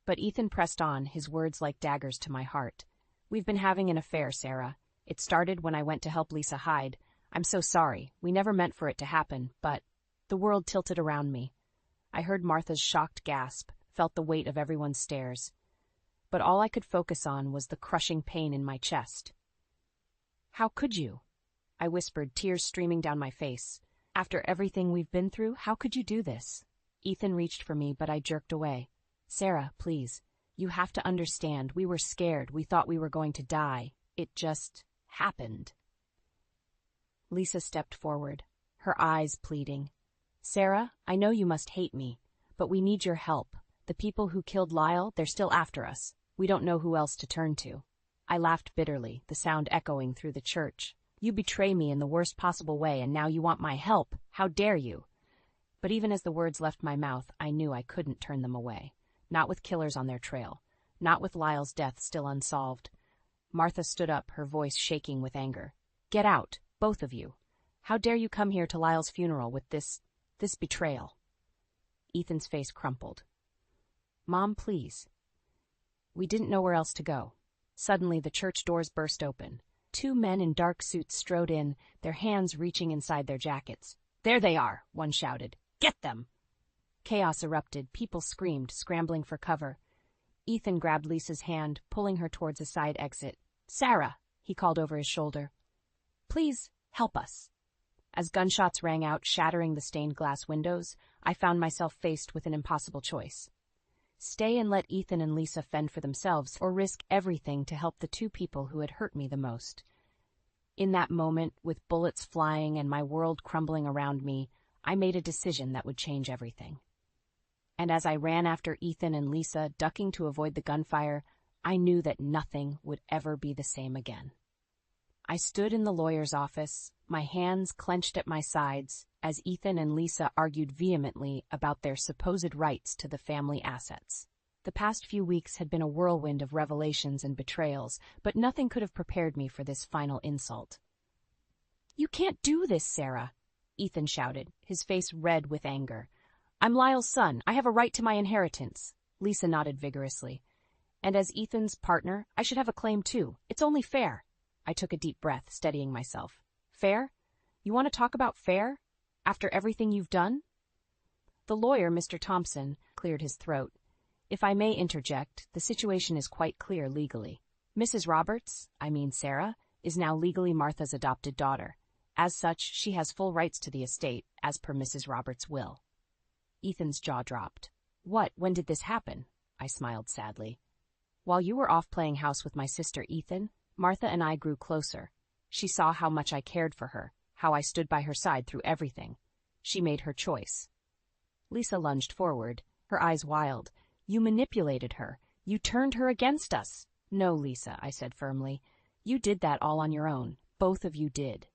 But Ethan pressed on, his words like daggers to my heart. We've been having an affair, Sarah. It started when I went to help Lisa hide. I'm so sorry. We never meant for it to happen, but... The world tilted around me. I heard Martha's shocked gasp, felt the weight of everyone's stares. but all I could focus on was the crushing pain in my chest. "How could you?" I whispered, tears streaming down my face. "After everything we've been through, how could you do this?" Ethan reached for me, but I jerked away. "Sarah, please. You have to understand. We were scared. We thought we were going to die. It just happened." Lisa stepped forward, her eyes pleading. "Sarah, I know you must hate me, but we need your help. The people who killed Lyle, they're still after us. We don't know who else to turn to." I laughed bitterly, the sound echoing through the church. "You betray me in the worst possible way, and now you want my help. How dare you?" But even as the words left my mouth, I knew I couldn't turn them away. Not with killers on their trail. Not with Lyle's death still unsolved. Martha stood up, her voice shaking with anger. "Get out, both of you. How dare you come here to Lyle's funeral with this betrayal?" Ethan's face crumpled. "Mom, please." We didn't know where else to go. Suddenly, the church doors burst open. 2 men in dark suits strode in, their hands reaching inside their jackets. "There they are," one shouted. "Get them!" Chaos erupted. People screamed, scrambling for cover. Ethan grabbed Lisa's hand, pulling her towards a side exit. "Sarah," he called over his shoulder. "Please, help us." As gunshots rang out, shattering the stained glass windows, I found myself faced with an impossible choice. Stay and let Ethan and Lisa fend for themselves, or risk everything to help the 2 people who had hurt me the most. In that moment, with bullets flying and my world crumbling around me, I made a decision that would change everything. And as I ran after Ethan and Lisa, ducking to avoid the gunfire, I knew that nothing would ever be the same again. I stood in the lawyer's office, my hands clenched at my sides, as Ethan and Lisa argued vehemently about their supposed rights to the family assets. The past few weeks had been a whirlwind of revelations and betrayals, but nothing could have prepared me for this final insult. "You can't do this, Sarah," Ethan shouted, his face red with anger. "I'm Lyle's son. I have a right to my inheritance." Lisa nodded vigorously. "And as Ethan's partner, I should have a claim too. It's only fair." I took a deep breath, steadying myself. "Fair? You want to talk about fair? After everything you've done?" The lawyer, Mr. Thompson, cleared his throat. "If I may interject, the situation is quite clear legally. Mrs. Roberts, Sarah, is now legally Martha's adopted daughter. As such, she has full rights to the estate, as per Mrs. Roberts' will." Ethan's jaw dropped. "What? When did this happen?" I smiled sadly. "While you were off playing house with my sister Ethan, Martha and I grew closer. She saw how much I cared for her, how I stood by her side through everything. She made her choice." Lisa lunged forward, her eyes wild. "You manipulated her. You turned her against us." "No, Lisa," I said firmly. "You did that all on your own. Both of you did."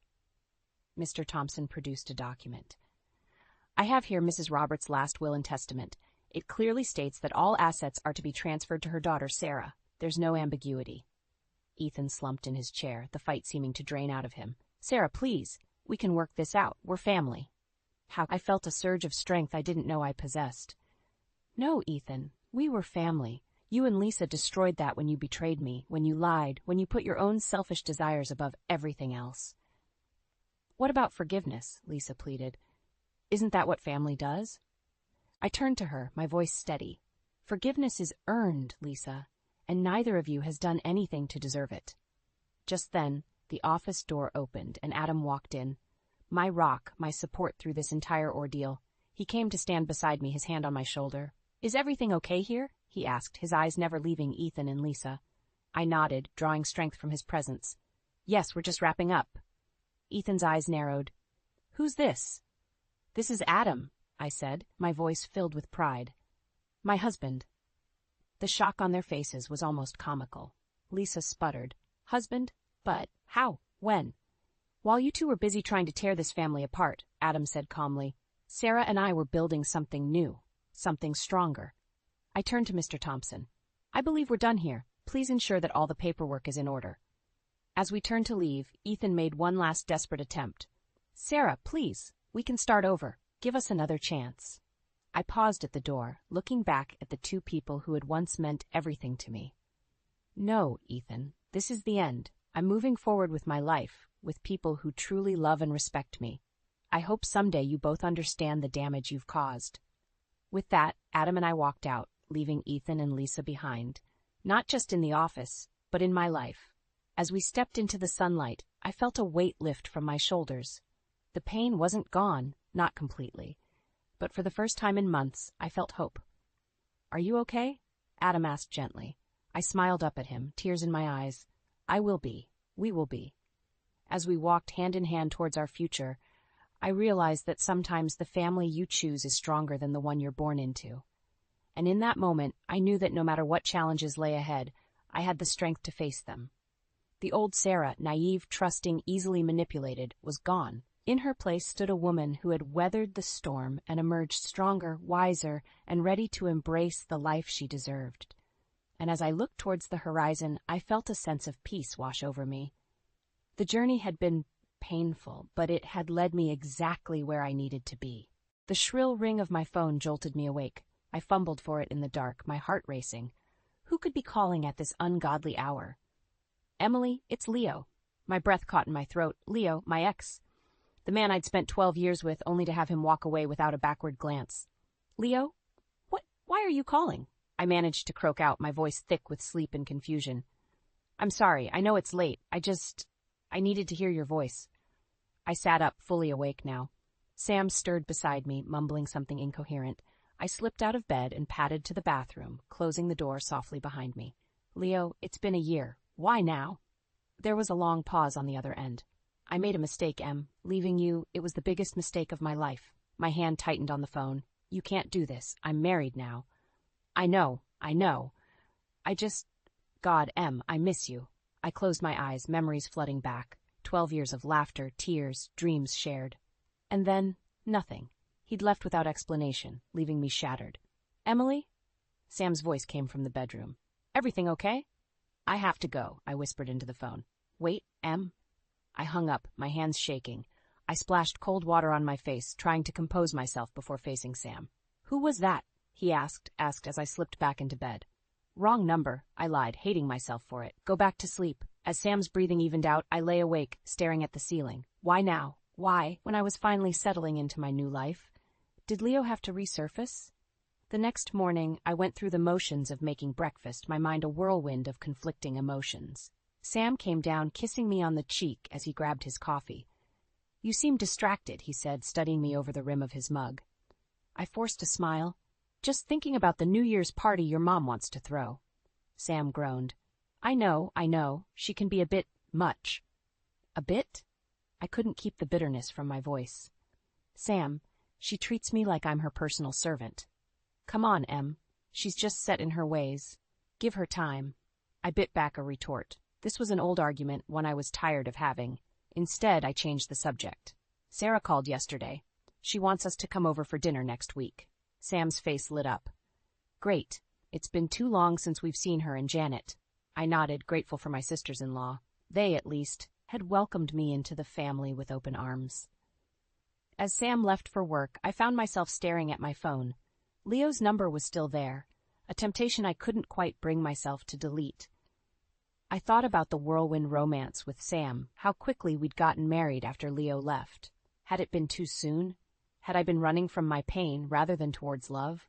Mr. Thompson produced a document. "I have here Mrs. Roberts' last will and testament. It clearly states that all assets are to be transferred to her daughter, Sarah. There's no ambiguity." Ethan slumped in his chair, the fight seeming to drain out of him. "Sarah, please. We can work this out. We're family." I felt a surge of strength I didn't know I possessed. "No, Ethan. We were family. You and Lisa destroyed that when you betrayed me, when you lied, when you put your own selfish desires above everything else." "What about forgiveness?" Lisa pleaded. "Isn't that what family does?" I turned to her, my voice steady. "Forgiveness is earned, Lisa, and neither of you has done anything to deserve it." Just then, the office door opened and Adam walked in. My rock, my support through this entire ordeal. He came to stand beside me, his hand on my shoulder. "Is everything okay here?" he asked, his eyes never leaving Ethan and Lisa. I nodded, drawing strength from his presence. "Yes, we're just wrapping up." Ethan's eyes narrowed. "Who's this?" "This is Adam," I said, my voice filled with pride. "My husband." The shock on their faces was almost comical. Lisa sputtered. "Husband? But how? When?" "While you two were busy trying to tear this family apart," Adam said calmly, "Sarah and I were building something new, something stronger." I turned to Mr. Thompson. "I believe we're done here. Please ensure that all the paperwork is in order." As we turned to leave, Ethan made one last desperate attempt. "Sarah, please, we can start over. Give us another chance." I paused at the door, looking back at the 2 people who had once meant everything to me. "No, Ethan, this is the end. I'm moving forward with my life, with people who truly love and respect me. I hope someday you both understand the damage you've caused." With that, Adam and I walked out, leaving Ethan and Lisa behind. Not just in the office, but in my life. As we stepped into the sunlight, I felt a weight lift from my shoulders. The pain wasn't gone, not completely. But for the first time in months, I felt hope. "Are you okay?" Adam asked gently. I smiled up at him, tears in my eyes. "I will be. We will be." As we walked hand in hand towards our future, I realized that sometimes the family you choose is stronger than the one you're born into. And in that moment, I knew that no matter what challenges lay ahead, I had the strength to face them. The old Sarah, naive, trusting, easily manipulated, was gone. In her place stood a woman who had weathered the storm and emerged stronger, wiser, and ready to embrace the life she deserved. And as I looked towards the horizon, I felt a sense of peace wash over me. The journey had been painful, but it had led me exactly where I needed to be. The shrill ring of my phone jolted me awake. I fumbled for it in the dark, my heart racing. Who could be calling at this ungodly hour? "Emily, it's Leo." My breath caught in my throat. Leo, my ex. The man I'd spent 12 years with, only to have him walk away without a backward glance. "Leo? Why are you calling?" I managed to croak out, my voice thick with sleep and confusion. "I'm sorry, I know it's late. I needed to hear your voice." I sat up, fully awake now. Sam stirred beside me, mumbling something incoherent. I slipped out of bed and padded to the bathroom, closing the door softly behind me. "Leo, it's been a year. Why now?" There was a long pause on the other end. "I made a mistake, Em. Leaving you, it was the biggest mistake of my life." My hand tightened on the phone. "You can't do this. I'm married now." I know. God, Em, I miss you." I closed my eyes, memories flooding back. 12 years of laughter, tears, dreams shared. And then, nothing. He'd left without explanation, leaving me shattered. "Emily?" Sam's voice came from the bedroom. "Everything okay?" "I have to go," I whispered into the phone. "Wait, Em." I hung up, my hands shaking. I splashed cold water on my face, trying to compose myself before facing Sam. "Who was that?" he asked as I slipped back into bed. "Wrong number," I lied, hating myself for it. "Go back to sleep." As Sam's breathing evened out, I lay awake, staring at the ceiling. Why now? Why, when I was finally settling into my new life? Did Leo have to resurface? The next morning, I went through the motions of making breakfast, my mind a whirlwind of conflicting emotions. Sam came down, kissing me on the cheek as he grabbed his coffee. "You seem distracted," he said, studying me over the rim of his mug. I forced a smile. "Just thinking about the New Year's party your mom wants to throw." Sam groaned. I know. She can be a bit much." "A bit?" I couldn't keep the bitterness from my voice. "Sam, she treats me like I'm her personal servant." "Come on, Em. She's just set in her ways. Give her time." I bit back a retort. This was an old argument, one I was tired of having. Instead, I changed the subject. "Sarah called yesterday. She wants us to come over for dinner next week." Sam's face lit up. "Great. It's been too long since we've seen her and Janet." I nodded, grateful for my sisters-in-law. They, at least, had welcomed me into the family with open arms. As Sam left for work, I found myself staring at my phone. Leo's number was still there, a temptation I couldn't quite bring myself to delete. I thought about the whirlwind romance with Sam, how quickly we'd gotten married after Leo left. Had it been too soon? Had I been running from my pain rather than towards love?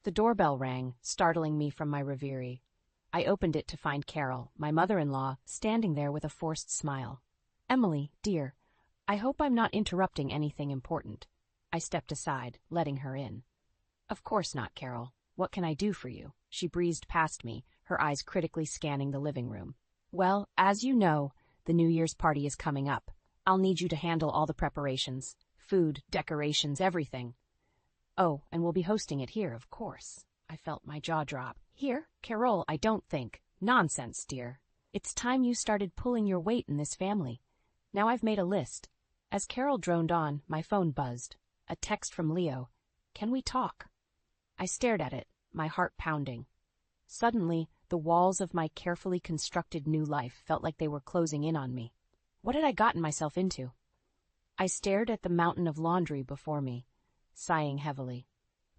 The doorbell rang, startling me from my reverie. I opened it to find Carol, my mother-in-law, standing there with a forced smile. "Emily, dear, I hope I'm not interrupting anything important." I stepped aside, letting her in. "Of course not, Carol. What can I do for you?" She breezed past me, her eyes critically scanning the living room. "Well, as you know, the New Year's party is coming up. I'll need you to handle all the preparations. Food, decorations, everything." "Oh, and we'll be hosting it here, of course." I felt my jaw drop. "Here? Carol, I don't think." "Nonsense, dear. It's time you started pulling your weight in this family. Now I've made a list." As Carol droned on, my phone buzzed. A text from Leo. "Can we talk?" I stared at it, my heart pounding. Suddenly, the walls of my carefully constructed new life felt like they were closing in on me. What had I gotten myself into? I stared at the mountain of laundry before me, sighing heavily.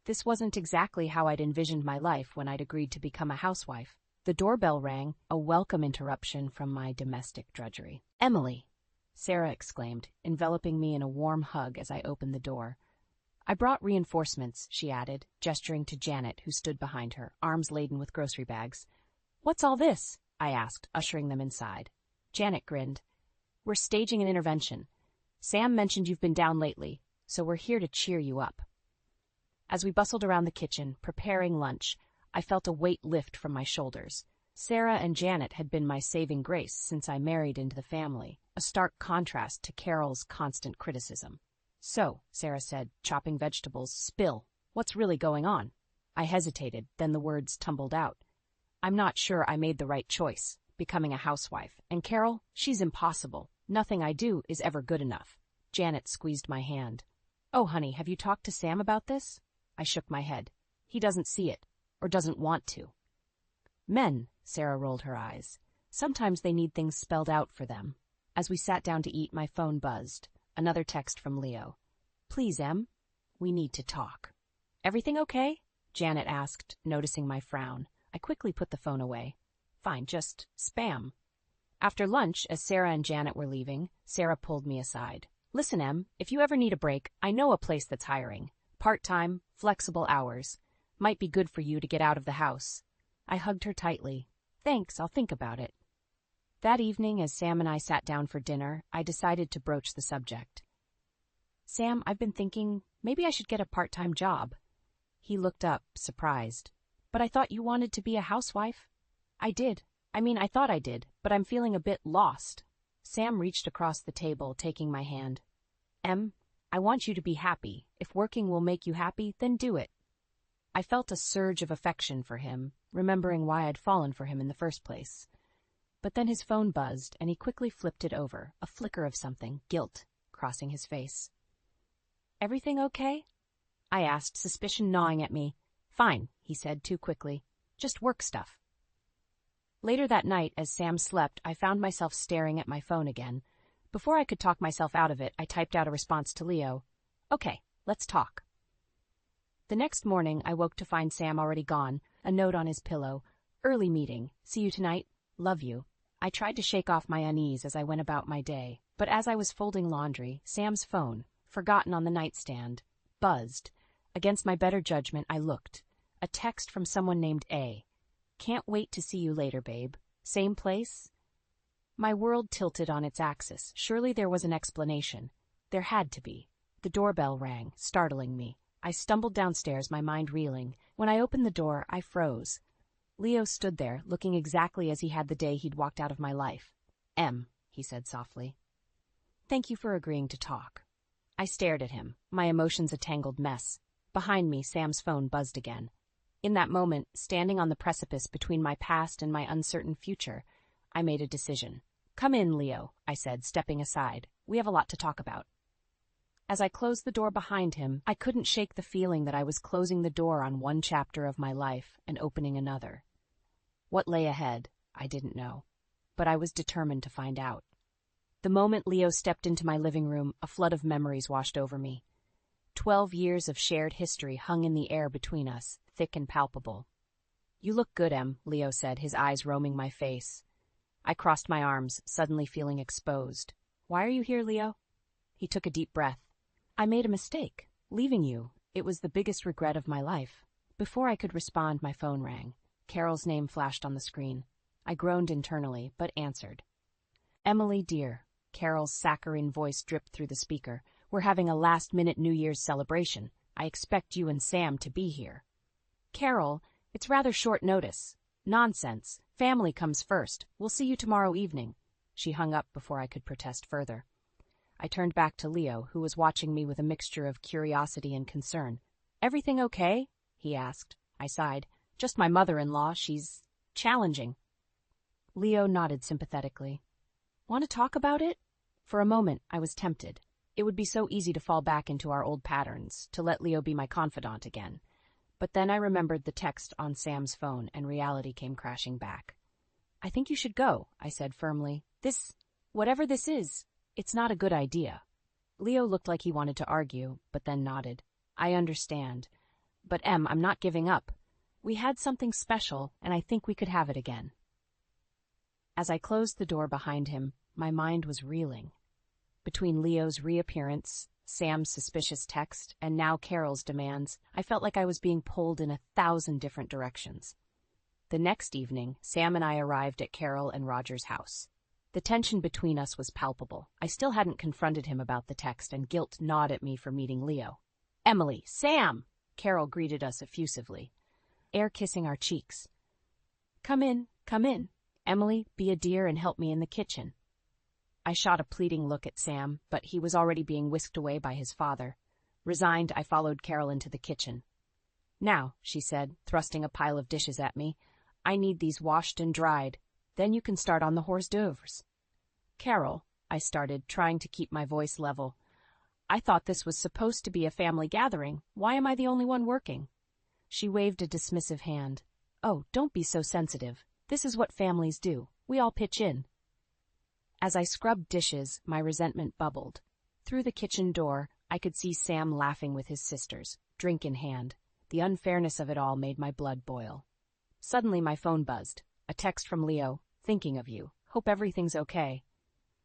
This wasn't exactly how I'd envisioned my life when I'd agreed to become a housewife. The doorbell rang, a welcome interruption from my domestic drudgery. "Emily!" Sarah exclaimed, enveloping me in a warm hug as I opened the door. "I brought reinforcements," she added, gesturing to Janet, who stood behind her, arms laden with grocery bags. "What's all this?" I asked, ushering them inside. Janet grinned. "We're staging an intervention. Sam mentioned you've been down lately, so we're here to cheer you up." As we bustled around the kitchen, preparing lunch, I felt a weight lift from my shoulders. Sarah and Janet had been my saving grace since I married into the family, a stark contrast to Carol's constant criticism. "So," Sarah said, chopping vegetables, "spill. What's really going on?" I hesitated, then the words tumbled out. "I'm not sure I made the right choice, becoming a housewife. And Carol, she's impossible. Nothing I do is ever good enough." Janet squeezed my hand. "Oh, honey, have you talked to Sam about this?" I shook my head. "He doesn't see it, or doesn't want to." "Men," Sarah rolled her eyes. "Sometimes they need things spelled out for them." As we sat down to eat, my phone buzzed. Another text from Leo. "Please, Em, we need to talk." "Everything okay?" Janet asked, noticing my frown. I quickly put the phone away. "Fine, just spam." After lunch, as Sarah and Janet were leaving, Sarah pulled me aside. "Listen, Em, if you ever need a break, I know a place that's hiring. Part-time, flexible hours. Might be good for you to get out of the house." I hugged her tightly. "Thanks, I'll think about it." That evening, as Sam and I sat down for dinner, I decided to broach the subject. "Sam, I've been thinking maybe I should get a part-time job." He looked up, surprised. "But I thought you wanted to be a housewife." "I did. I thought I did, but I'm feeling a bit lost." Sam reached across the table, taking my hand. "Em, I want you to be happy. If working will make you happy, then do it." I felt a surge of affection for him, remembering why I'd fallen for him in the first place. But then his phone buzzed, and he quickly flipped it over, a flicker of something, guilt, crossing his face. "Everything okay?" I asked, suspicion gnawing at me. "Fine," he said too quickly. "Just work stuff." Later that night, as Sam slept, I found myself staring at my phone again. Before I could talk myself out of it, I typed out a response to Leo. "Okay, let's talk." The next morning, I woke to find Sam already gone, a note on his pillow. "Early meeting. See you tonight. Love you." I tried to shake off my unease as I went about my day, but as I was folding laundry, Sam's phone, forgotten on the nightstand, buzzed. Against my better judgment, I looked. A text from someone named A. "Can't wait to see you later, babe. Same place?" My world tilted on its axis. Surely there was an explanation. There had to be. The doorbell rang, startling me. I stumbled downstairs, my mind reeling. When I opened the door, I froze. Leo stood there, looking exactly as he had the day he'd walked out of my life. "Em," he said softly. "Thank you for agreeing to talk." I stared at him, my emotions a tangled mess. Behind me, Sam's phone buzzed again. In that moment, standing on the precipice between my past and my uncertain future, I made a decision. "Come in, Leo," I said, stepping aside. "We have a lot to talk about." As I closed the door behind him, I couldn't shake the feeling that I was closing the door on one chapter of my life and opening another. What lay ahead, I didn't know, but I was determined to find out. The moment Leo stepped into my living room, a flood of memories washed over me. 12 years of shared history hung in the air between us, thick and palpable. "You look good, Em," Leo said, his eyes roaming my face. I crossed my arms, suddenly feeling exposed. "Why are you here, Leo?" He took a deep breath. "I made a mistake. Leaving you. It was the biggest regret of my life." Before I could respond, my phone rang. Carol's name flashed on the screen. I groaned internally, but answered. "Emily, dear," Carol's saccharine voice dripped through the speaker. "We're having a last-minute New Year's celebration. I expect you and Sam to be here." "Carol, it's rather short notice." "Nonsense. Family comes first. We'll see you tomorrow evening." She hung up before I could protest further. I turned back to Leo, who was watching me with a mixture of curiosity and concern. "Everything okay?" he asked. I sighed. "Just my mother-in-law. She's challenging." Leo nodded sympathetically. "Want to talk about it?" For a moment, I was tempted. It would be so easy to fall back into our old patterns, to let Leo be my confidant again. But then I remembered the text on Sam's phone, and reality came crashing back. "I think you should go," I said firmly. Whatever this is, it's not a good idea." Leo looked like he wanted to argue, but then nodded. "I understand. But Em, I'm not giving up. We had something special, and I think we could have it again." As I closed the door behind him, my mind was reeling. Between Leo's reappearance, Sam's suspicious text, and now Carol's demands, I felt like I was being pulled in 1,000 different directions. The next evening, Sam and I arrived at Carol and Roger's house. The tension between us was palpable. I still hadn't confronted him about the text, and guilt gnawed at me for meeting Leo. "Emily! Sam!" Carol greeted us effusively, air kissing our cheeks. Come in, come in. Emily, be a dear and help me in the kitchen." I shot a pleading look at Sam, but he was already being whisked away by his father. Resigned, I followed Carol into the kitchen. "Now," she said, thrusting a pile of dishes at me, "I need these washed and dried. Then you can start on the hors d'oeuvres." "Carol," I started, trying to keep my voice level, "I thought this was supposed to be a family gathering. Why am I the only one working?" She waved a dismissive hand. "Oh, don't be so sensitive. This is what families do. We all pitch in." As I scrubbed dishes, my resentment bubbled. Through the kitchen door, I could see Sam laughing with his sisters, drink in hand. The unfairness of it all made my blood boil. Suddenly my phone buzzed. A text from Leo. "Thinking of you. Hope everything's okay."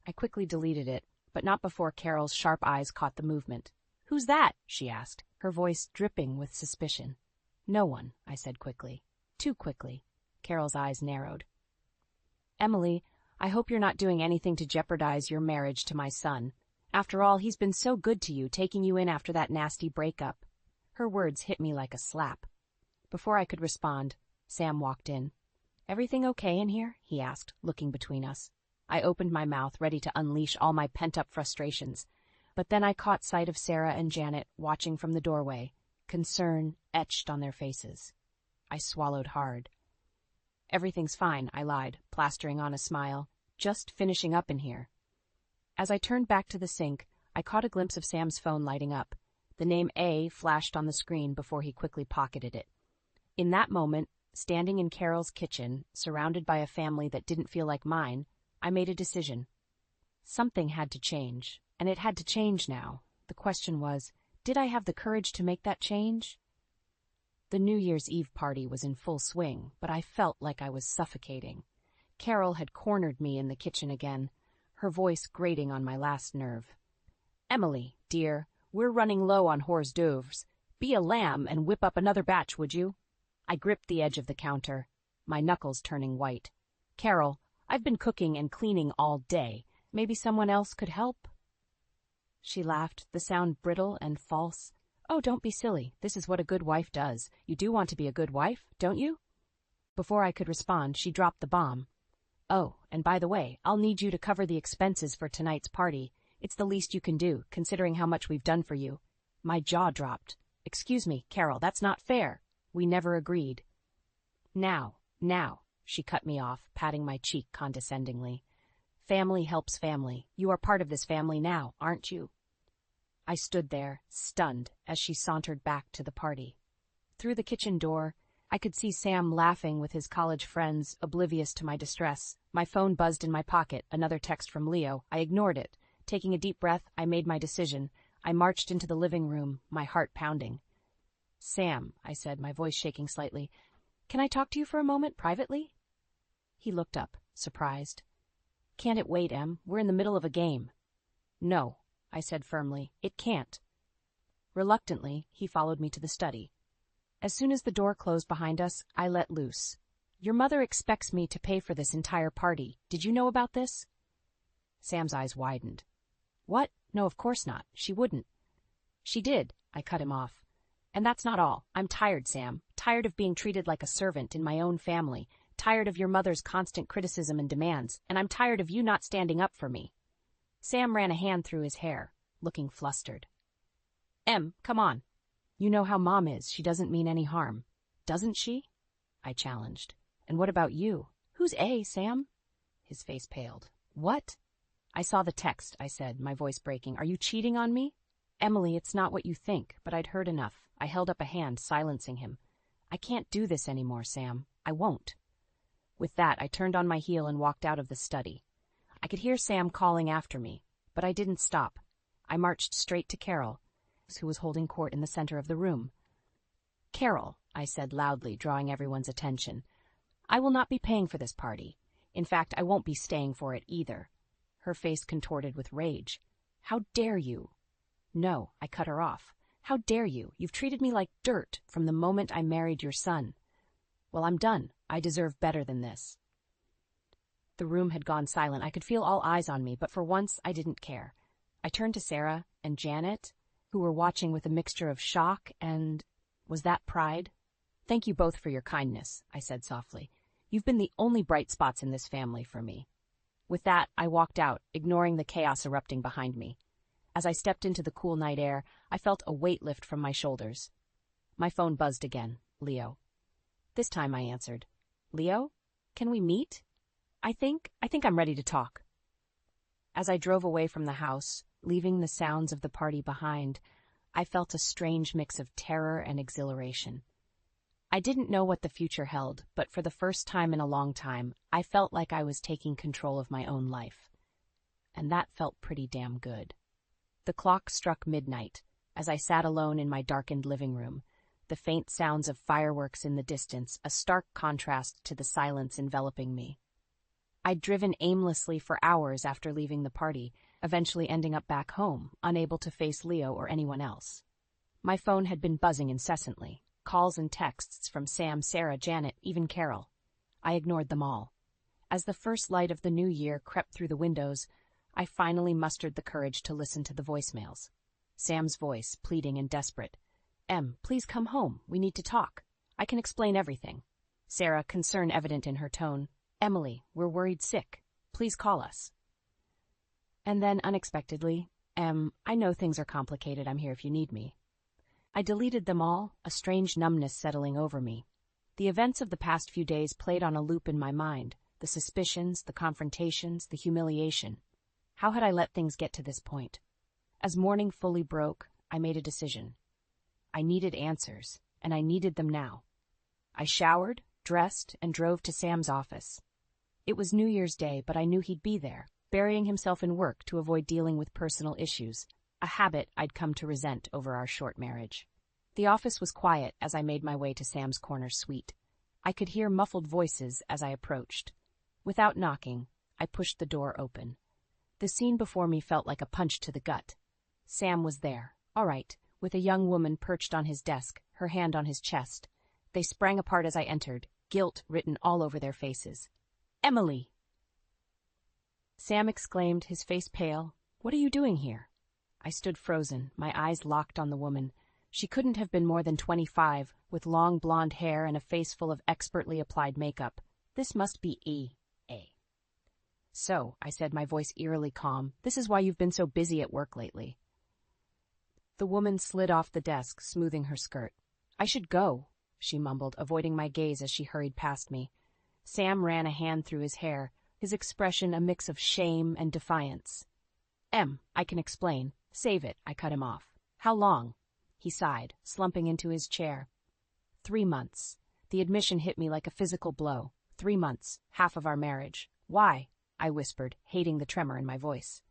I quickly deleted it, but not before Carol's sharp eyes caught the movement. "Who's that?" she asked, her voice dripping with suspicion. "No one," I said quickly. Too quickly. Carol's eyes narrowed. "Emily, I hope you're not doing anything to jeopardize your marriage to my son. After all, he's been so good to you, taking you in after that nasty breakup." Her words hit me like a slap. Before I could respond, Sam walked in. "Everything okay in here?" he asked, looking between us. I opened my mouth, ready to unleash all my pent-up frustrations. But then I caught sight of Sarah and Janet watching from the doorway, concern etched on their faces. I swallowed hard. "Everything's fine," I lied, plastering on a smile. "Just finishing up in here." As I turned back to the sink, I caught a glimpse of Sam's phone lighting up. The name A flashed on the screen before he quickly pocketed it. In that moment, standing in Carol's kitchen, surrounded by a family that didn't feel like mine, I made a decision. Something had to change, and it had to change now. The question was, did I have the courage to make that change? The New Year's Eve party was in full swing, but I felt like I was suffocating. Carol had cornered me in the kitchen again, her voice grating on my last nerve. "Emily, dear, we're running low on hors d'oeuvres. Be a lamb and whip up another batch, would you?" I gripped the edge of the counter, my knuckles turning white. "Carol, I've been cooking and cleaning all day. Maybe someone else could help?" She laughed, the sound brittle and false. "Oh, don't be silly. This is what a good wife does. You do want to be a good wife, don't you?" Before I could respond, she dropped the bomb. "Oh, and by the way, I'll need you to cover the expenses for tonight's party. It's the least you can do, considering how much we've done for you." My jaw dropped. "Excuse me, Carol, that's not fair. We never agreed." Now, she cut me off, patting my cheek condescendingly. "Family helps family. You are part of this family now, aren't you?" I stood there, stunned, as she sauntered back to the party. Through the kitchen door, I could see Sam laughing with his college friends, oblivious to my distress. My phone buzzed in my pocket, another text from Leo. I ignored it. Taking a deep breath, I made my decision. I marched into the living room, my heart pounding. "Sam," I said, my voice shaking slightly, "can I talk to you for a moment, privately?" He looked up, surprised. "Can't it wait, Em? We're in the middle of a game." "No," I said firmly, "it can't." Reluctantly, he followed me to the study. As soon as the door closed behind us, I let loose. "Your mother expects me to pay for this entire party. Did you know about this?" Sam's eyes widened. "What? No, of course not. She wouldn't." "She did," I cut him off. "And that's not all. I'm tired, Sam. Tired of being treated like a servant in my own family. Tired of your mother's constant criticism and demands. And I'm tired of you not standing up for me." Sam ran a hand through his hair, looking flustered. "Em, come on. You know how Mom is. She doesn't mean any harm." "Doesn't she?" I challenged. "And what about you? Who's A, Sam?" His face paled. "What?" "I saw the text," I said, my voice breaking. "Are you cheating on me?" "Emily, it's not what you think," but I'd heard enough. I held up a hand, silencing him. "I can't do this anymore, Sam. I won't." With that, I turned on my heel and walked out of the study. I could hear Sam calling after me, but I didn't stop. I marched straight to Carol, who was holding court in the center of the room. "Carol," I said loudly, drawing everyone's attention, "I will not be paying for this party. In fact, I won't be staying for it either." Her face contorted with rage. "How dare you?" "No," I cut her off. "How dare you? You've treated me like dirt from the moment I married your son." "Well, I'm done. I deserve better than this. The room had gone silent. I could feel all eyes on me, but for once I didn't care. I turned to Sarah and Janet, who were watching with a mixture of shock and, was that pride? "Thank you both for your kindness," I said softly. "You've been the only bright spots in this family for me." With that, I walked out, ignoring the chaos erupting behind me. As I stepped into the cool night air, I felt a weight lift from my shoulders. My phone buzzed again. Leo. This time I answered. "Leo? Can we meet? I think I'm ready to talk." As I drove away from the house, leaving the sounds of the party behind, I felt a strange mix of terror and exhilaration. I didn't know what the future held, but for the first time in a long time, I felt like I was taking control of my own life. And that felt pretty damn good. The clock struck midnight as I sat alone in my darkened living room, the faint sounds of fireworks in the distance, a stark contrast to the silence enveloping me. I'd driven aimlessly for hours after leaving the party, eventually ending up back home, unable to face Leo or anyone else. My phone had been buzzing incessantly, calls and texts from Sam, Sarah, Janet, even Carol. I ignored them all. As the first light of the new year crept through the windows, I finally mustered the courage to listen to the voicemails. Sam's voice, pleading and desperate. Please come home. We need to talk. I can explain everything." Sarah, concern evident in her tone. "Emily, we're worried sick. Please call us." And then, unexpectedly, I know things are complicated. I'm here if you need me." I deleted them all, a strange numbness settling over me. The events of the past few days played on a loop in my mind, the suspicions, the confrontations, the humiliation. How had I let things get to this point? As morning fully broke, I made a decision. I needed answers, and I needed them now. I showered, dressed, and drove to Sam's office. It was New Year's Day, but I knew he'd be there, burying himself in work to avoid dealing with personal issues, a habit I'd come to resent over our short marriage. The office was quiet as I made my way to Sam's corner suite. I could hear muffled voices as I approached. Without knocking, I pushed the door open. The scene before me felt like a punch to the gut. Sam was there, all right, with a young woman perched on his desk, her hand on his chest. They sprang apart as I entered, guilt written all over their faces. "Emily!" Sam exclaimed, his face pale. "What are you doing here?" I stood frozen, my eyes locked on the woman. She couldn't have been more than 25, with long blonde hair and a face full of expertly applied makeup. This must be E.A. "So," I said, my voice eerily calm, "this is why you've been so busy at work lately." The woman slid off the desk, smoothing her skirt. "I should go," she mumbled, avoiding my gaze as she hurried past me. Sam ran a hand through his hair, his expression a mix of shame and defiance. I can explain. Save it," I cut him off. "How long?" He sighed, slumping into his chair. 3 months. The admission hit me like a physical blow. 3 months, half of our marriage. "Why?" I whispered, hating the tremor in my voice.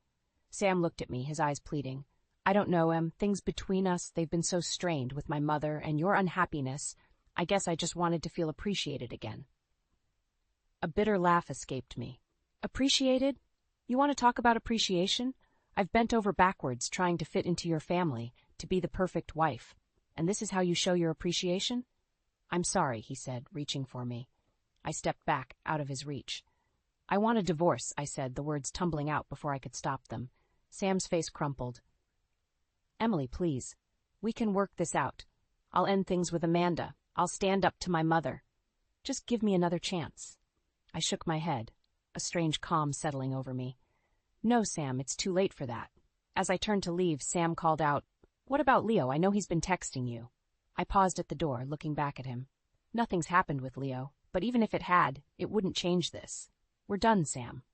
Sam looked at me, his eyes pleading. "I don't know, things between us, they've been so strained with my mother and your unhappiness. I guess I just wanted to feel appreciated again." A bitter laugh escaped me. "Appreciated? You want to talk about appreciation? I've bent over backwards trying to fit into your family, to be the perfect wife. And this is how you show your appreciation?" "I'm sorry," he said, reaching for me. I stepped back, out of his reach. "I want a divorce," I said, the words tumbling out before I could stop them. Sam's face crumpled. "Emily, please. We can work this out. I'll end things with Amanda. I'll stand up to my mother. Just give me another chance." I shook my head, a strange calm settling over me. "No, Sam, it's too late for that." As I turned to leave, Sam called out, "What about Leo? I know he's been texting you." I paused at the door, looking back at him. Nothing's happened with Leo, but even if it had, it wouldn't change this. We're done, Sam.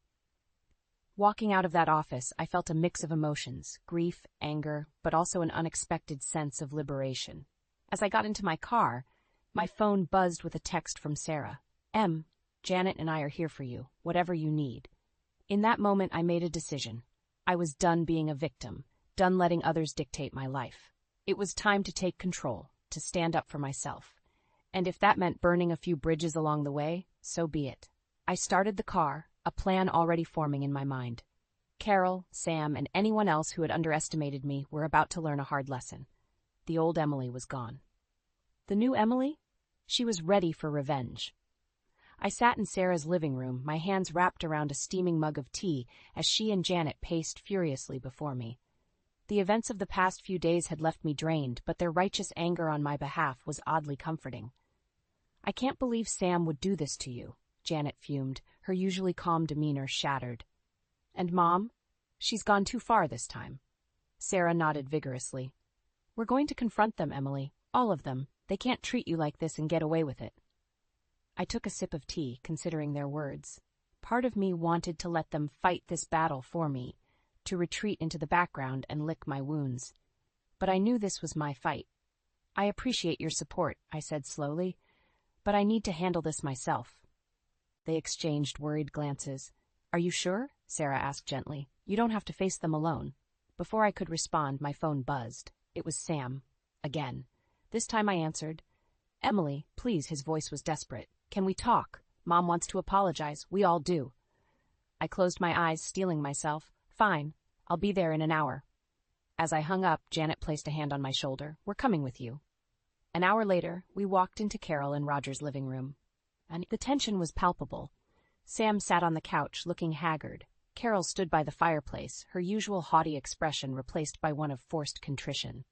Walking out of that office, I felt a mix of emotions, grief, anger, but also an unexpected sense of liberation. As I got into my car, my phone buzzed with a text from Sarah. "Janet and I are here for you, whatever you need." In that moment, I made a decision. I was done being a victim, done letting others dictate my life. It was time to take control, to stand up for myself. And if that meant burning a few bridges along the way, so be it. I started the car, a plan already forming in my mind. Carol, Sam, and anyone else who had underestimated me were about to learn a hard lesson. The old Emily was gone. The new Emily? She was ready for revenge. I sat in Sarah's living room, my hands wrapped around a steaming mug of tea as she and Janet paced furiously before me. The events of the past few days had left me drained, but their righteous anger on my behalf was oddly comforting. "I can't believe Sam would do this to you," Janet fumed, her usually calm demeanor shattered. "And Mom? She's gone too far this time." Sarah nodded vigorously. "We're going to confront them, Emily. All of them. They can't treat you like this and get away with it." I took a sip of tea, considering their words. Part of me wanted to let them fight this battle for me, to retreat into the background and lick my wounds. But I knew this was my fight. "I appreciate your support," I said slowly, "but I need to handle this myself." They exchanged worried glances. "Are you sure?" Sarah asked gently. "You don't have to face them alone." Before I could respond, my phone buzzed. It was Sam. Again. This time I answered. "Emily, please," his voice was desperate. "Can we talk? Mom wants to apologize. We all do." I closed my eyes, steeling myself. "Fine. I'll be there in an hour." As I hung up, Janet placed a hand on my shoulder. "We're coming with you." An hour later, we walked into Carol and Roger's living room. And the tension was palpable. Sam sat on the couch, looking haggard. Carol stood by the fireplace, her usual haughty expression replaced by one of forced contrition.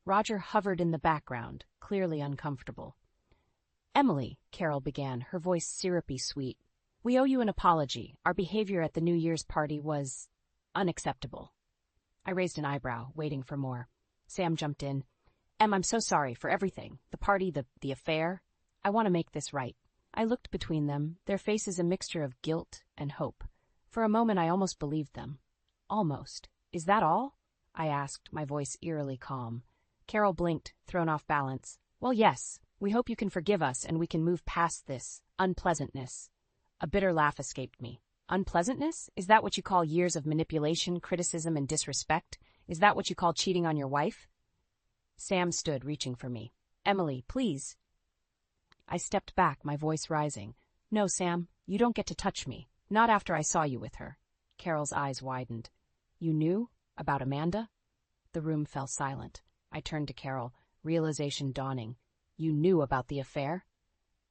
Roger hovered in the background, clearly uncomfortable. "Emily," Carol began, her voice syrupy sweet, "we owe you an apology. Our behavior at the New Year's party was unacceptable." I raised an eyebrow, waiting for more. Sam jumped in. I'm so sorry for everything. The party, the affair. I want to make this right." I looked between them, their faces a mixture of guilt and hope. For a moment I almost believed them. Almost. "Is that all?" I asked, my voice eerily calm. Carol blinked, thrown off balance. "Well, yes. We hope you can forgive us and we can move past this unpleasantness." A bitter laugh escaped me. "Unpleasantness? Is that what you call years of manipulation, criticism, and disrespect? Is that what you call cheating on your wife?" Sam stood, reaching for me. "Emily, please." I stepped back, my voice rising. "No, Sam, you don't get to touch me. Not after I saw you with her." Carol's eyes widened. "You knew? About Amanda?" The room fell silent. I turned to Carol, realization dawning. "You knew about the affair?"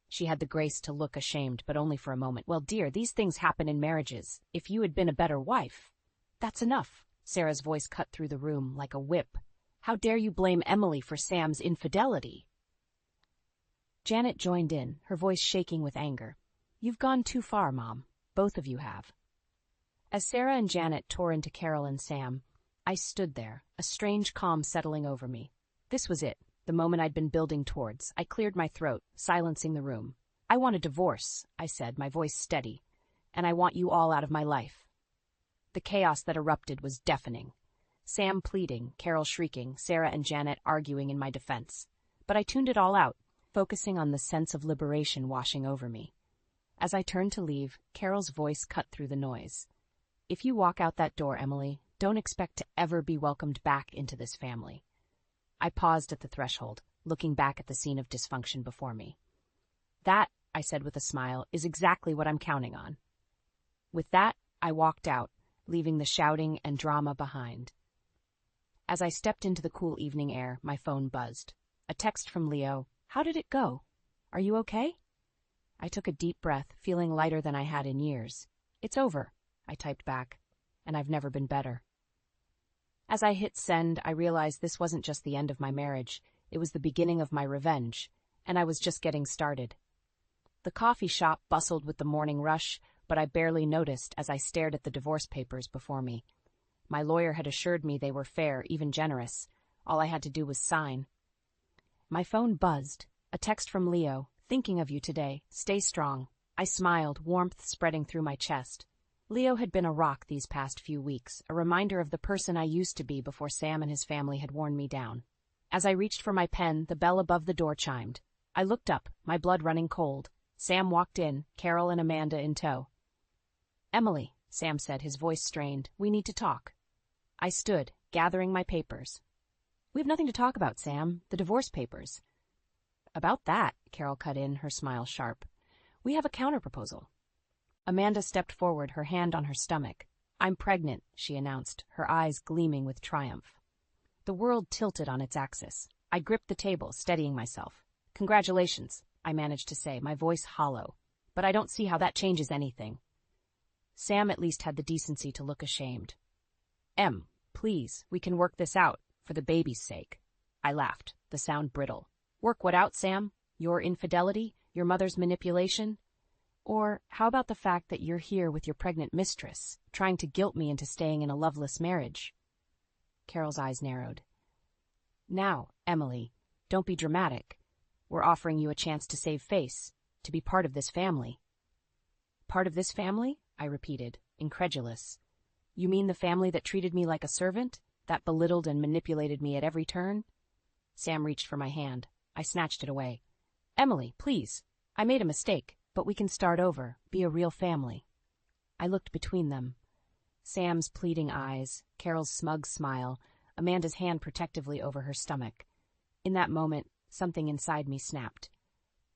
She had the grace to look ashamed, but only for a moment. "Well, dear, these things happen in marriages. If you had been a better wife—" "That's enough." Sarah's voice cut through the room like a whip. "How dare you blame Emily for Sam's infidelity?" Janet joined in, her voice shaking with anger. "You've gone too far, Mom. Both of you have." As Sarah and Janet tore into Carol and Sam, I stood there, a strange calm settling over me. This was it, the moment I'd been building towards. I cleared my throat, silencing the room. "I want a divorce," I said, my voice steady, "and I want you all out of my life." The chaos that erupted was deafening. Sam pleading, Carol shrieking, Sarah and Janet arguing in my defense. But I tuned it all out, focusing on the sense of liberation washing over me. As I turned to leave, Carol's voice cut through the noise. "If you walk out that door, Emily, don't expect to ever be welcomed back into this family." I paused at the threshold, looking back at the scene of dysfunction before me. "That," I said with a smile, "is exactly what I'm counting on." With that, I walked out, leaving the shouting and drama behind. As I stepped into the cool evening air, my phone buzzed. A text from Leo. "How did it go? Are you okay?" I took a deep breath, feeling lighter than I had in years. "It's over," I typed back, "and I've never been better." As I hit send, I realized this wasn't just the end of my marriage, it was the beginning of my revenge, and I was just getting started. The coffee shop bustled with the morning rush, but I barely noticed as I stared at the divorce papers before me. My lawyer had assured me they were fair, even generous. All I had to do was sign. My phone buzzed. A text from Leo. "Thinking of you today. Stay strong." I smiled, warmth spreading through my chest. Leo had been a rock these past few weeks, a reminder of the person I used to be before Sam and his family had worn me down. As I reached for my pen, the bell above the door chimed. I looked up, my blood running cold. Sam walked in, Carol and Amanda in tow. "Emily," Sam said, his voice strained, "we need to talk." I stood, gathering my papers. "We have nothing to talk about, Sam. The divorce papers." "About that," Carol cut in, her smile sharp. "We have a counterproposal." Amanda stepped forward, her hand on her stomach. "I'm pregnant," she announced, her eyes gleaming with triumph. The world tilted on its axis. I gripped the table, steadying myself. "Congratulations," I managed to say, my voice hollow. but I don't see how that changes anything. Sam at least had the decency to look ashamed. Em, please, we can work this out, for the baby's sake. I laughed, the sound brittle. Work what out, Sam? Your infidelity? Your mother's manipulation? Or how about the fact that you're here with your pregnant mistress, trying to guilt me into staying in a loveless marriage? Carol's eyes narrowed. Now, Emily, don't be dramatic. We're offering you a chance to save face, to be part of this family. Part of this family? I repeated, incredulous. You mean the family that treated me like a servant? That belittled and manipulated me at every turn? Sam reached for my hand. I snatched it away. Emily, please. I made a mistake, but we can start over, be a real family. I looked between them. Sam's pleading eyes, Carol's smug smile, Amanda's hand protectively over her stomach. In that moment, something inside me snapped.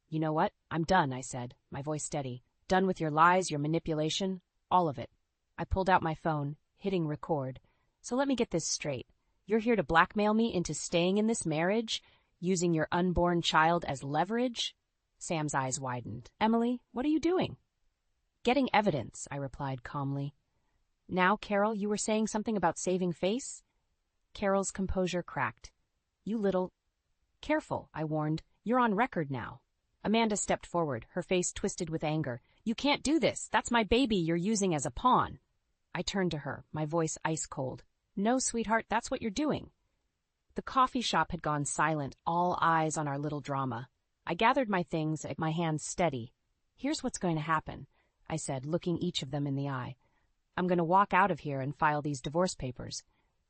You know what? I'm done, I said, my voice steady. Done with your lies, your manipulation, all of it. I pulled out my phone, hitting record. So let me get this straight. You're here to blackmail me into staying in this marriage, using your unborn child as leverage? Sam's eyes widened. Emily, what are you doing? Getting evidence, I replied calmly. Now, Carol, you were saying something about saving face? Carol's composure cracked. You little... Careful, I warned. You're on record now. Amanda stepped forward, her face twisted with anger. You can't do this. That's my baby you're using as a pawn. I turned to her, my voice ice cold. No, sweetheart, that's what you're doing. The coffee shop had gone silent, all eyes on our little drama. I gathered my things, my hands steady. Here's what's going to happen, I said, looking each of them in the eye. I'm going to walk out of here and file these divorce papers.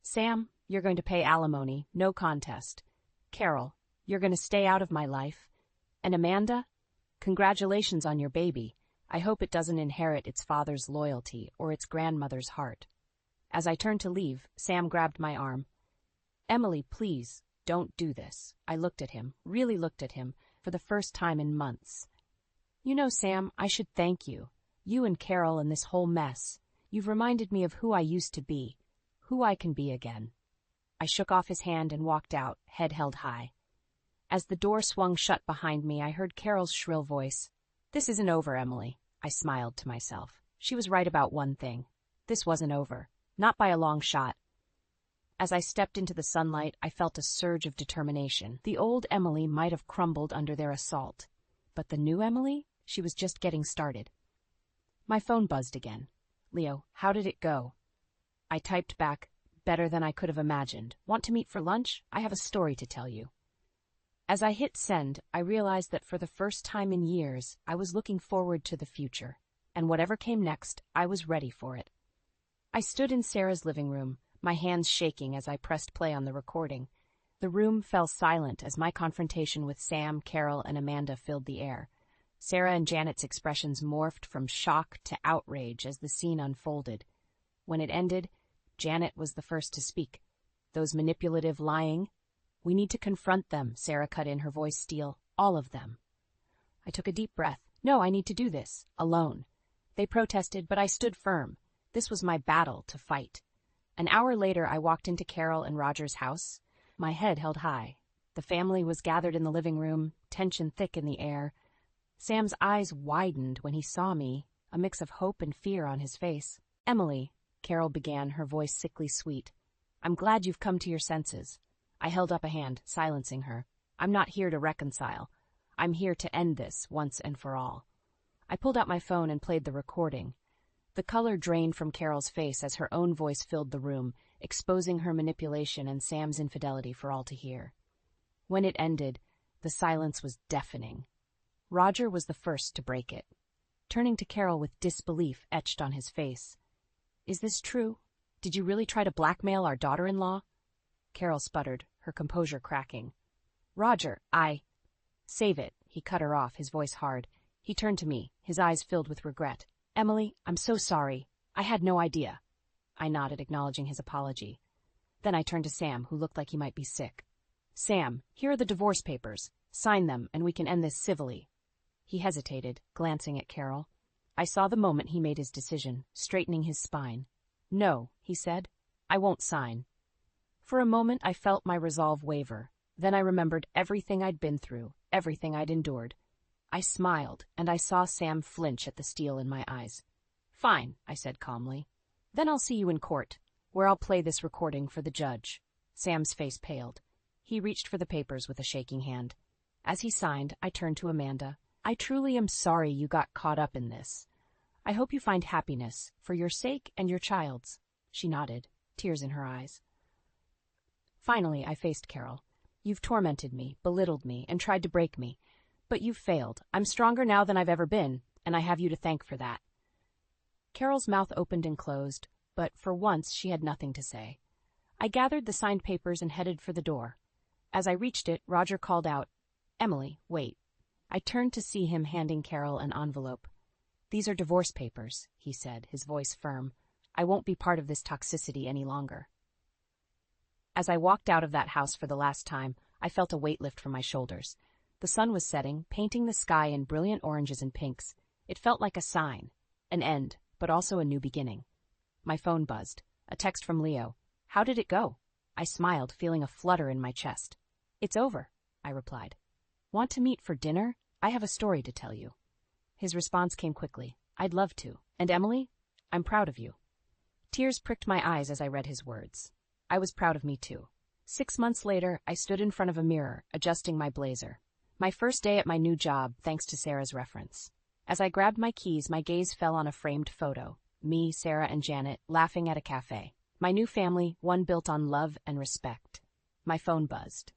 Sam, you're going to pay alimony, no contest. Carol, you're going to stay out of my life. And Amanda, congratulations on your baby. I hope it doesn't inherit its father's loyalty or its grandmother's heart. As I turned to leave, Sam grabbed my arm. Emily, please, don't do this. I looked at him, really looked at him, for the first time in months. You know, Sam, I should thank you. You and Carol and this whole mess. You've reminded me of who I used to be, who I can be again. I shook off his hand and walked out, head held high. As the door swung shut behind me, I heard Carol's shrill voice. This isn't over, Emily. I smiled to myself. She was right about one thing. This wasn't over. Not by a long shot. As I stepped into the sunlight, I felt a surge of determination. The old Emily might have crumbled under their assault. But the new Emily? She was just getting started. My phone buzzed again. Leo, how did it go? I typed back, better than I could have imagined. Want to meet for lunch? I have a story to tell you. As I hit send, I realized that for the first time in years, I was looking forward to the future. And whatever came next, I was ready for it. I stood in Sarah's living room, my hands shaking as I pressed play on the recording. The room fell silent as my confrontation with Sam, Carol, and Amanda filled the air. Sarah and Janet's expressions morphed from shock to outrage as the scene unfolded. When it ended, Janet was the first to speak. Those manipulative, lying... We need to confront them, Sarah cut in, her voice steel. All of them. I took a deep breath. No, I need to do this. Alone. They protested, but I stood firm. This was my battle to fight. An hour later, I walked into Carol and Roger's house. My head held high. The family was gathered in the living room, tension thick in the air. Sam's eyes widened when he saw me, a mix of hope and fear on his face. Emily, Carol began, her voice sickly sweet. I'm glad you've come to your senses. I held up a hand, silencing her. I'm not here to reconcile. I'm here to end this, once and for all. I pulled out my phone and played the recording. The color drained from Carol's face as her own voice filled the room, exposing her manipulation and Sam's infidelity for all to hear. When it ended, the silence was deafening. Roger was the first to break it, turning to Carol with disbelief etched on his face. Is this true? Did you really try to blackmail our daughter-in-law? Carol sputtered, her composure cracking. Roger, Save it, he cut her off, his voice hard. He turned to me, his eyes filled with regret. Emily, I'm so sorry. I had no idea. I nodded, acknowledging his apology. Then I turned to Sam, who looked like he might be sick. Sam, here are the divorce papers. Sign them, and we can end this civilly. He hesitated, glancing at Carol. I saw the moment he made his decision, straightening his spine. No, he said. I won't sign. For a moment, I felt my resolve waver. Then I remembered everything I'd been through, everything I'd endured. I smiled, and I saw Sam flinch at the steel in my eyes. "Fine," I said calmly. "Then I'll see you in court, where I'll play this recording for the judge." Sam's face paled. He reached for the papers with a shaking hand. As he signed, I turned to Amanda. "I truly am sorry you got caught up in this. I hope you find happiness, for your sake and your child's." She nodded, tears in her eyes. Finally, I faced Carol. "You've tormented me, belittled me, and tried to break me. But you've failed. I'm stronger now than I've ever been, and I have you to thank for that." Carol's mouth opened and closed, but for once she had nothing to say. I gathered the signed papers and headed for the door. As I reached it, Roger called out, "Emily, wait." I turned to see him handing Carol an envelope. "These are divorce papers," he said, his voice firm. "I won't be part of this toxicity any longer." As I walked out of that house for the last time, I felt a weight lift from my shoulders. The sun was setting, painting the sky in brilliant oranges and pinks. It felt like a sign, an end, but also a new beginning. My phone buzzed. A text from Leo. "How did it go?" I smiled, feeling a flutter in my chest. "It's over," I replied. "Want to meet for dinner? I have a story to tell you." His response came quickly. "I'd love to. And Emily, I'm proud of you." Tears pricked my eyes as I read his words. I was proud of me too. 6 months later, I stood in front of a mirror, adjusting my blazer. My first day at my new job, thanks to Sarah's reference. As I grabbed my keys, my gaze fell on a framed photo. Me, Sarah, and Janet, laughing at a cafe. My new family, one built on love and respect. My phone buzzed.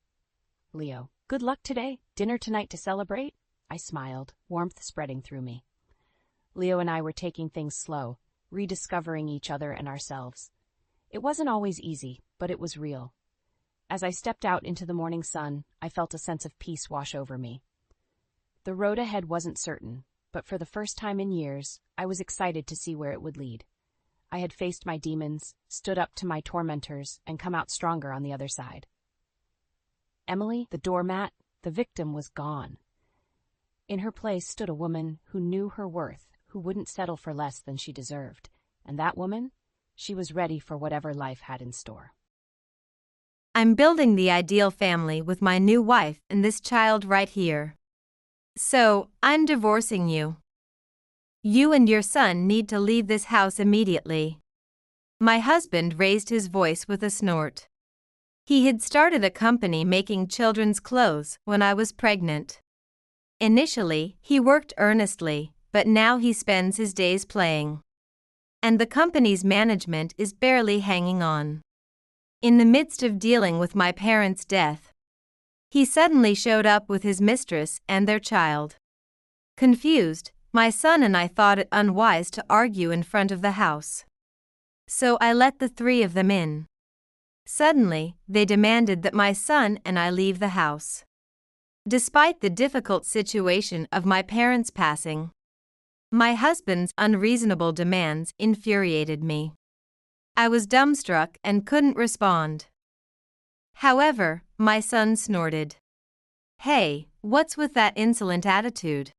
"Leo, good luck today? Dinner tonight to celebrate?" I smiled, warmth spreading through me. Leo and I were taking things slow, rediscovering each other and ourselves. It wasn't always easy, but it was real. As I stepped out into the morning sun, I felt a sense of peace wash over me. The road ahead wasn't certain, but for the first time in years, I was excited to see where it would lead. I had faced my demons, stood up to my tormentors, and come out stronger on the other side. Emily, the doormat, the victim, was gone. In her place stood a woman who knew her worth, who wouldn't settle for less than she deserved. And that woman? She was ready for whatever life had in store. I'm building the ideal family with my new wife and this child right here. So, I'm divorcing you. You and your son need to leave this house immediately. My husband raised his voice with a snort. He had started a company making children's clothes when I was pregnant. Initially, he worked earnestly, but now he spends his days playing. And the company's management is barely hanging on. In the midst of dealing with my parents' death, he suddenly showed up with his mistress and their child. Confused, my son and I thought it unwise to argue in front of the house. So I let the three of them in. Suddenly, they demanded that my son and I leave the house. Despite the difficult situation of my parents' passing, my husband's unreasonable demands infuriated me. I was dumbstruck and couldn't respond. However, my son snorted. "Hey, what's with that insolent attitude?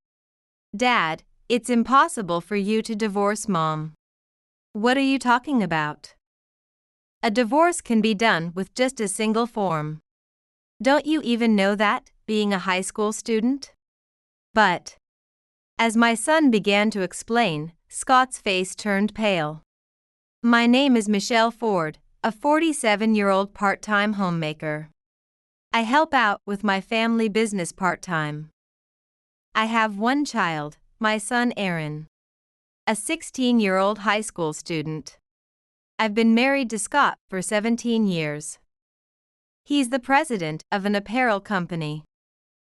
Dad, it's impossible for you to divorce Mom." "What are you talking about? A divorce can be done with just a single form. Don't you even know that, being a high school student?" But, as my son began to explain, Scott's face turned pale. "My name is Michelle Ford, a 47-year-old part-time homemaker. I help out with my family business part-time. I have one child, my son Aaron, a 16-year-old high school student. I've been married to Scott for 17 years. He's the president of an apparel company.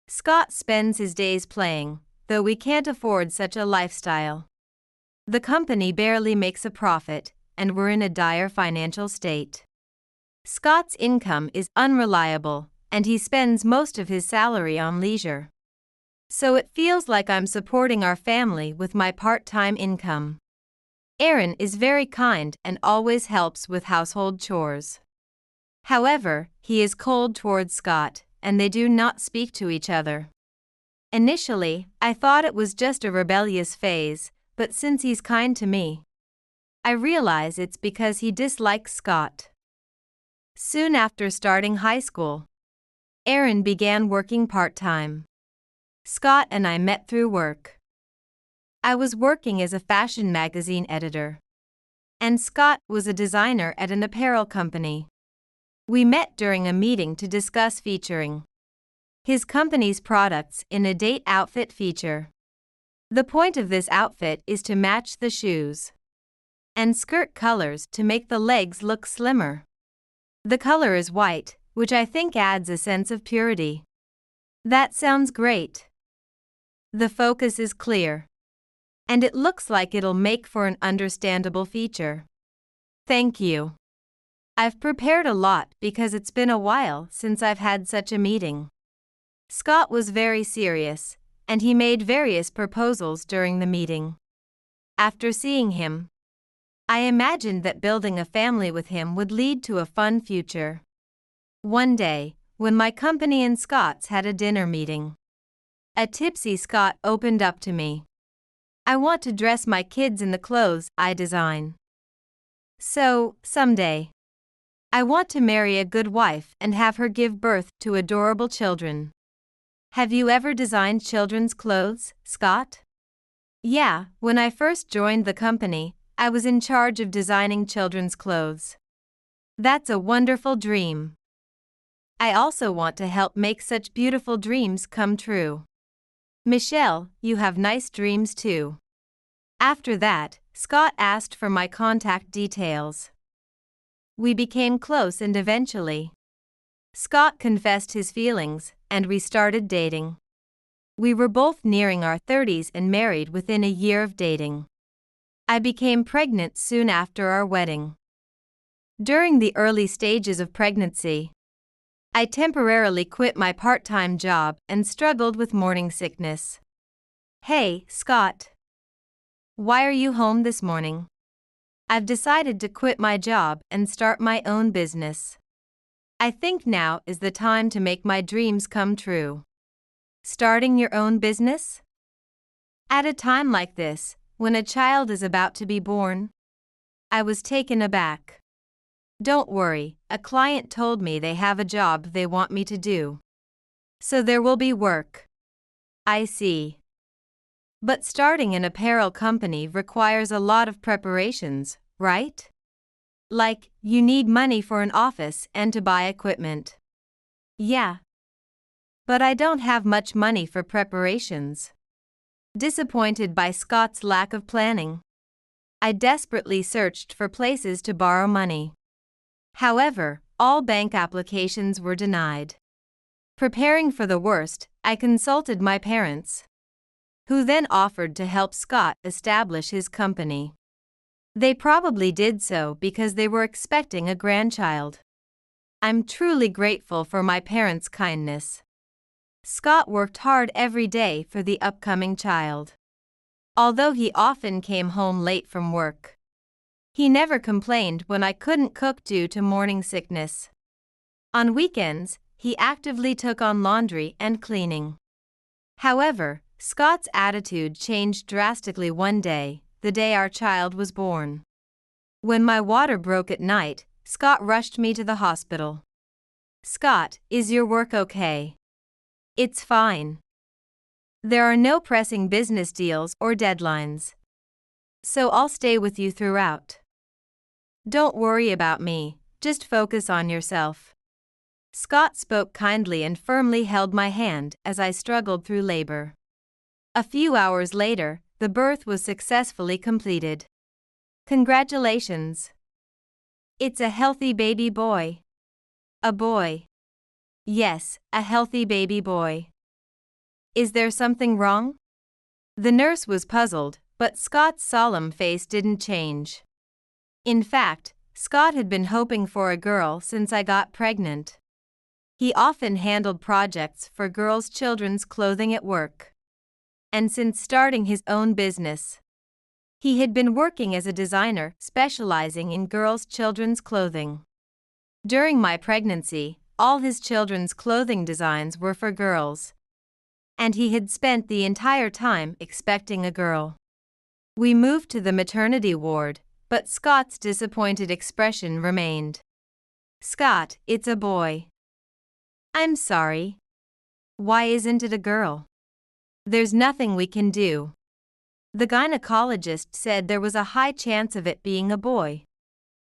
Scott spends his days playing, though we can't afford such a lifestyle. The company barely makes a profit, and we're in a dire financial state. Scott's income is unreliable, and he spends most of his salary on leisure. So it feels like I'm supporting our family with my part-time income. Aaron is very kind and always helps with household chores. However, he is cold towards Scott, and they do not speak to each other. Initially, I thought it was just a rebellious phase, but since he's kind to me, I realize it's because he dislikes Scott." Soon after starting high school, Aaron began working part-time. Scott and I met through work. I was working as a fashion magazine editor, and Scott was a designer at an apparel company. We met during a meeting to discuss featuring his company's products in a date outfit feature. The point of this outfit is to match the shoes and skirt colors to make the legs look slimmer. The color is white, which I think adds a sense of purity. That sounds great. The focus is clear, and it looks like it'll make for an understandable feature. Thank you. I've prepared a lot because it's been a while since I've had such a meeting. Scott was very serious, and he made various proposals during the meeting. After seeing him, I imagined that building a family with him would lead to a fun future. One day, when my company and Scott's had a dinner meeting, a tipsy Scott opened up to me. I want to dress my kids in the clothes I design. So, someday, I want to marry a good wife and have her give birth to adorable children. Have you ever designed children's clothes, Scott? Yeah, when I first joined the company, I was in charge of designing children's clothes. That's a wonderful dream. I also want to help make such beautiful dreams come true. Michelle, you have nice dreams too. After that, Scott asked for my contact details. We became close and eventually, Scott confessed his feelings, and we started dating. We were both nearing our 30s and married within a year of dating. I became pregnant soon after our wedding. During the early stages of pregnancy, I temporarily quit my part-time job and struggled with morning sickness. Hey, Scott. Why are you home this morning? I've decided to quit my job and start my own business. I think now is the time to make my dreams come true. Starting your own business? At a time like this, when a child is about to be born, I was taken aback. Don't worry, a client told me they have a job they want me to do. So there will be work. I see. But starting an apparel company requires a lot of preparations, right? Like, you need money for an office and to buy equipment. Yeah. But I don't have much money for preparations. Disappointed by Scott's lack of planning, I desperately searched for places to borrow money. However, all bank applications were denied. Preparing for the worst, I consulted my parents, who then offered to help Scott establish his company. They probably did so because they were expecting a grandchild. I'm truly grateful for my parents' kindness. Scott worked hard every day for the upcoming child. Although he often came home late from work, he never complained when I couldn't cook due to morning sickness. On weekends, he actively took on laundry and cleaning. However, Scott's attitude changed drastically one day, the day our child was born. When my water broke at night, Scott rushed me to the hospital. Scott, is your work okay? It's fine. There are no pressing business deals or deadlines. So I'll stay with you throughout. Don't worry about me, just focus on yourself. Scott spoke kindly and firmly held my hand as I struggled through labor. A few hours later, the birth was successfully completed. Congratulations. It's a healthy baby boy. A boy. Yes, a healthy baby boy. Is there something wrong? The nurse was puzzled, but Scott's solemn face didn't change. In fact, Scott had been hoping for a girl since I got pregnant. He often handled projects for girls' children's clothing at work. And since starting his own business, he had been working as a designer specializing in girls' children's clothing. During my pregnancy, all his children's clothing designs were for girls, and he had spent the entire time expecting a girl. We moved to the maternity ward, but Scott's disappointed expression remained. Scott, it's a boy. I'm sorry. Why isn't it a girl? There's nothing we can do. The gynecologist said there was a high chance of it being a boy.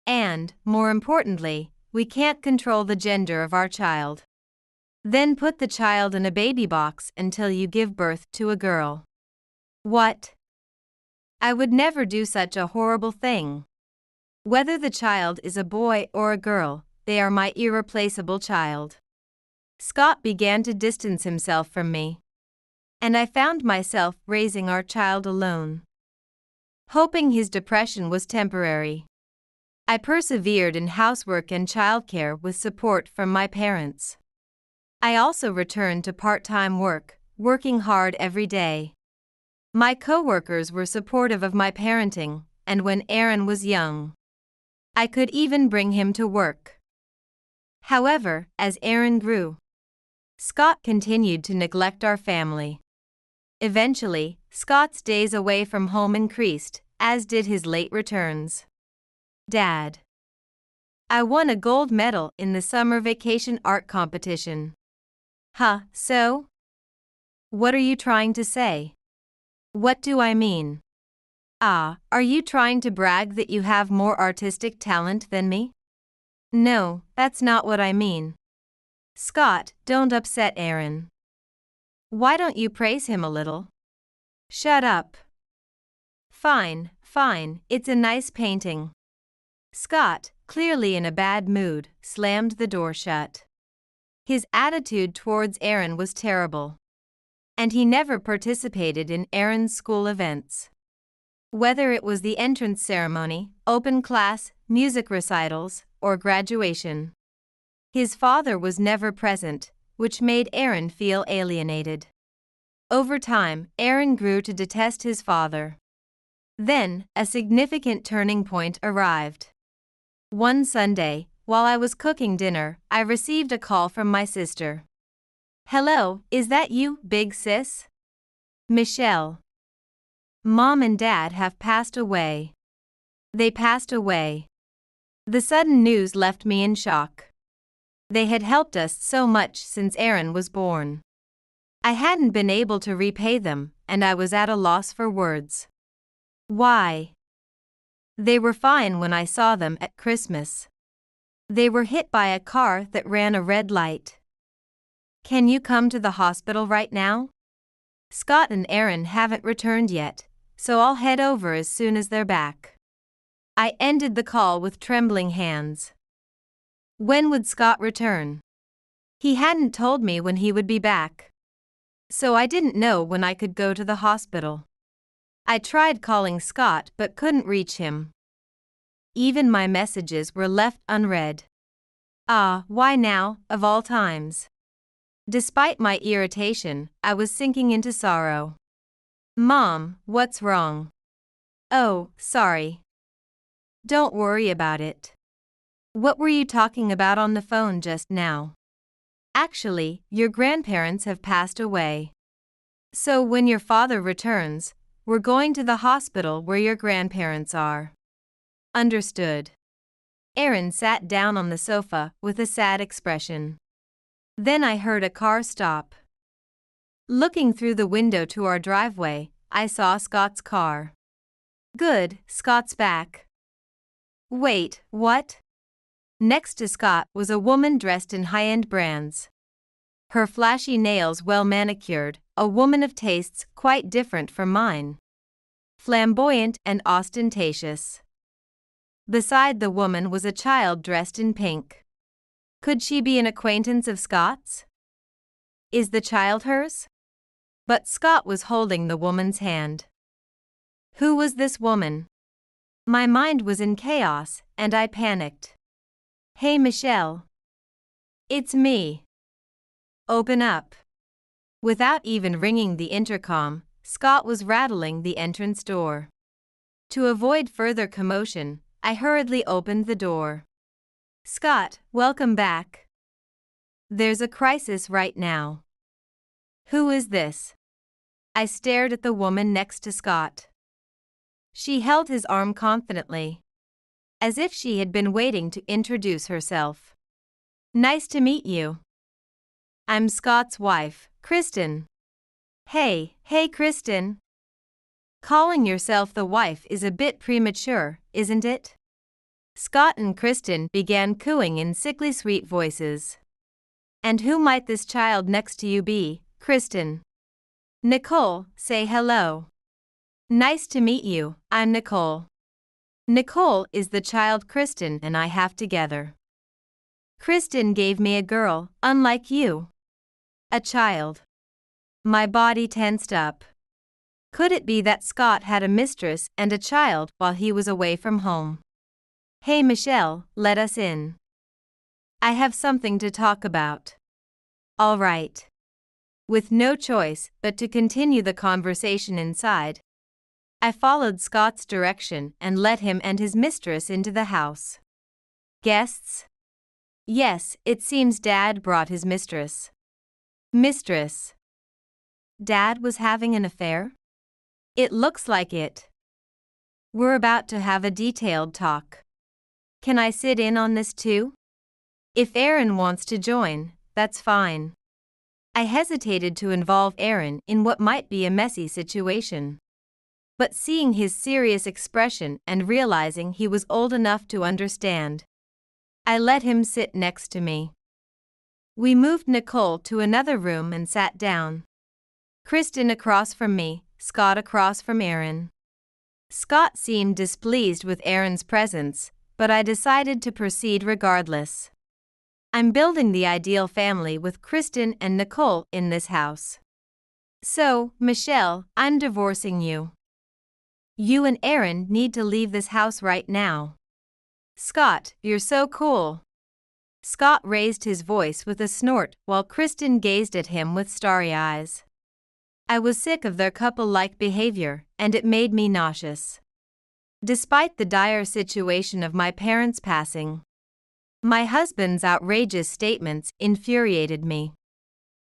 And, more importantly, we can't control the gender of our child. Then put the child in a baby box until you give birth to a girl. What? I would never do such a horrible thing. Whether the child is a boy or a girl, they are my irreplaceable child. Scott began to distance himself from me. And I found myself raising our child alone. Hoping his depression was temporary, I persevered in housework and childcare with support from my parents. I also returned to part-time work, working hard every day. My coworkers were supportive of my parenting, and when Aaron was young, I could even bring him to work. However, as Aaron grew, Scott continued to neglect our family. Eventually, Scott's days away from home increased, as did his late returns. Dad. I won a gold medal in the summer vacation art competition. Huh, so? What are you trying to say? What do I mean? Ah, are you trying to brag that you have more artistic talent than me? No, that's not what I mean. Scott, don't upset Aaron. Why don't you praise him a little? Shut up. Fine, it's a nice painting. Scott, clearly in a bad mood, slammed the door shut. His attitude towards Aaron was terrible. And he never participated in Aaron's school events. Whether it was the entrance ceremony, open class, music recitals, or graduation. His father was never present, which made Aaron feel alienated. Over time, Aaron grew to detest his father. Then, a significant turning point arrived. One Sunday, while I was cooking dinner, I received a call from my sister. Hello, is that you, big sis? Michelle. Mom and Dad have passed away. They passed away. The sudden news left me in shock. They had helped us so much since Aaron was born. I hadn't been able to repay them, and I was at a loss for words. Why? They were fine when I saw them at Christmas. They were hit by a car that ran a red light. Can you come to the hospital right now? Scott and Aaron haven't returned yet, so I'll head over as soon as they're back. I ended the call with trembling hands. When would Scott return? He hadn't told me when he would be back. So I didn't know when I could go to the hospital. I tried calling Scott but couldn't reach him. Even my messages were left unread. Ah, why now, of all times? Despite my irritation, I was sinking into sorrow. Mom, what's wrong? Oh, sorry. Don't worry about it. What were you talking about on the phone just now? Actually, your grandparents have passed away. So when your father returns, we're going to the hospital where your grandparents are. Understood. Aaron sat down on the sofa with a sad expression. Then I heard a car stop. Looking through the window to our driveway, I saw Scott's car. Good, Scott's back. Wait, what? Next to Scott was a woman dressed in high-end brands. Her flashy nails well manicured, a woman of tastes quite different from mine. Flamboyant and ostentatious. Beside the woman was a child dressed in pink. Could she be an acquaintance of Scott's? Is the child hers? But Scott was holding the woman's hand. Who was this woman? My mind was in chaos, and I panicked. Hey Michelle. It's me. Open up. Without even ringing the intercom, Scott was rattling the entrance door. To avoid further commotion, I hurriedly opened the door. Scott, welcome back. There's a crisis right now. Who is this? I stared at the woman next to Scott. She held his arm confidently, as if she had been waiting to introduce herself. Nice to meet you. I'm Scott's wife, Kristen. Hey Kristen. Calling yourself the wife is a bit premature, isn't it? Scott and Kristen began cooing in sickly sweet voices. And who might this child next to you be, Kristen? Nicole, say hello. Nice to meet you, I'm Nicole. Nicole is the child Kristen and I have together. Kristen gave me a girl, unlike you. A child. My body tensed up. Could it be that Scott had a mistress and a child while he was away from home? Hey Michelle, let us in. I have something to talk about. All right. With no choice but to continue the conversation inside, I followed Scott's direction and let him and his mistress into the house. Guests? Yes, it seems Dad brought his mistress. Mistress. Dad was having an affair? It looks like it. We're about to have a detailed talk. Can I sit in on this too? If Aaron wants to join, that's fine. I hesitated to involve Aaron in what might be a messy situation. But seeing his serious expression and realizing he was old enough to understand, I let him sit next to me. We moved Nicole to another room and sat down. Kristen across from me, Scott across from Aaron. Scott seemed displeased with Aaron's presence, but I decided to proceed regardless. I'm building the ideal family with Kristen and Nicole in this house. So, Michelle, I'm divorcing you. You and Aaron need to leave this house right now. Scott, you're so cool. Scott raised his voice with a snort while Kristen gazed at him with starry eyes. I was sick of their couple-like behavior, and it made me nauseous. Despite the dire situation of my parents passing, my husband's outrageous statements infuriated me.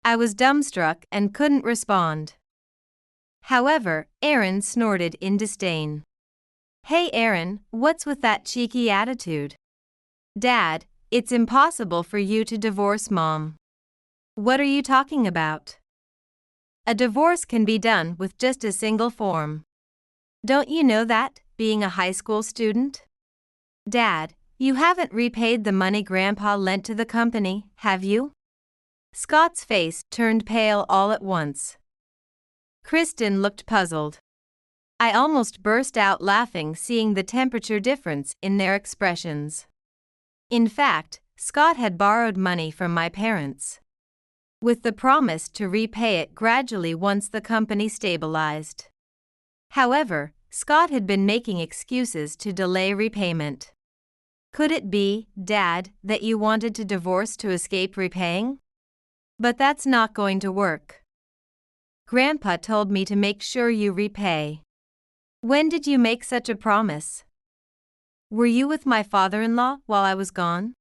I was dumbstruck and couldn't respond. However, Aaron snorted in disdain. Hey Aaron, what's with that cheeky attitude? Dad, it's impossible for you to divorce Mom. What are you talking about? A divorce can be done with just a single form. Don't you know that, being a high school student? Dad, you haven't repaid the money Grandpa lent to the company, have you? Scott's face turned pale all at once. Kristen looked puzzled. I almost burst out laughing seeing the temperature difference in their expressions. In fact, Scott had borrowed money from my parents, with the promise to repay it gradually once the company stabilized. However, Scott had been making excuses to delay repayment. Could it be, Dad, that you wanted to divorce to escape repaying? But that's not going to work. Grandpa told me to make sure you repay. When did you make such a promise? Were you with my father-in-law while I was gone?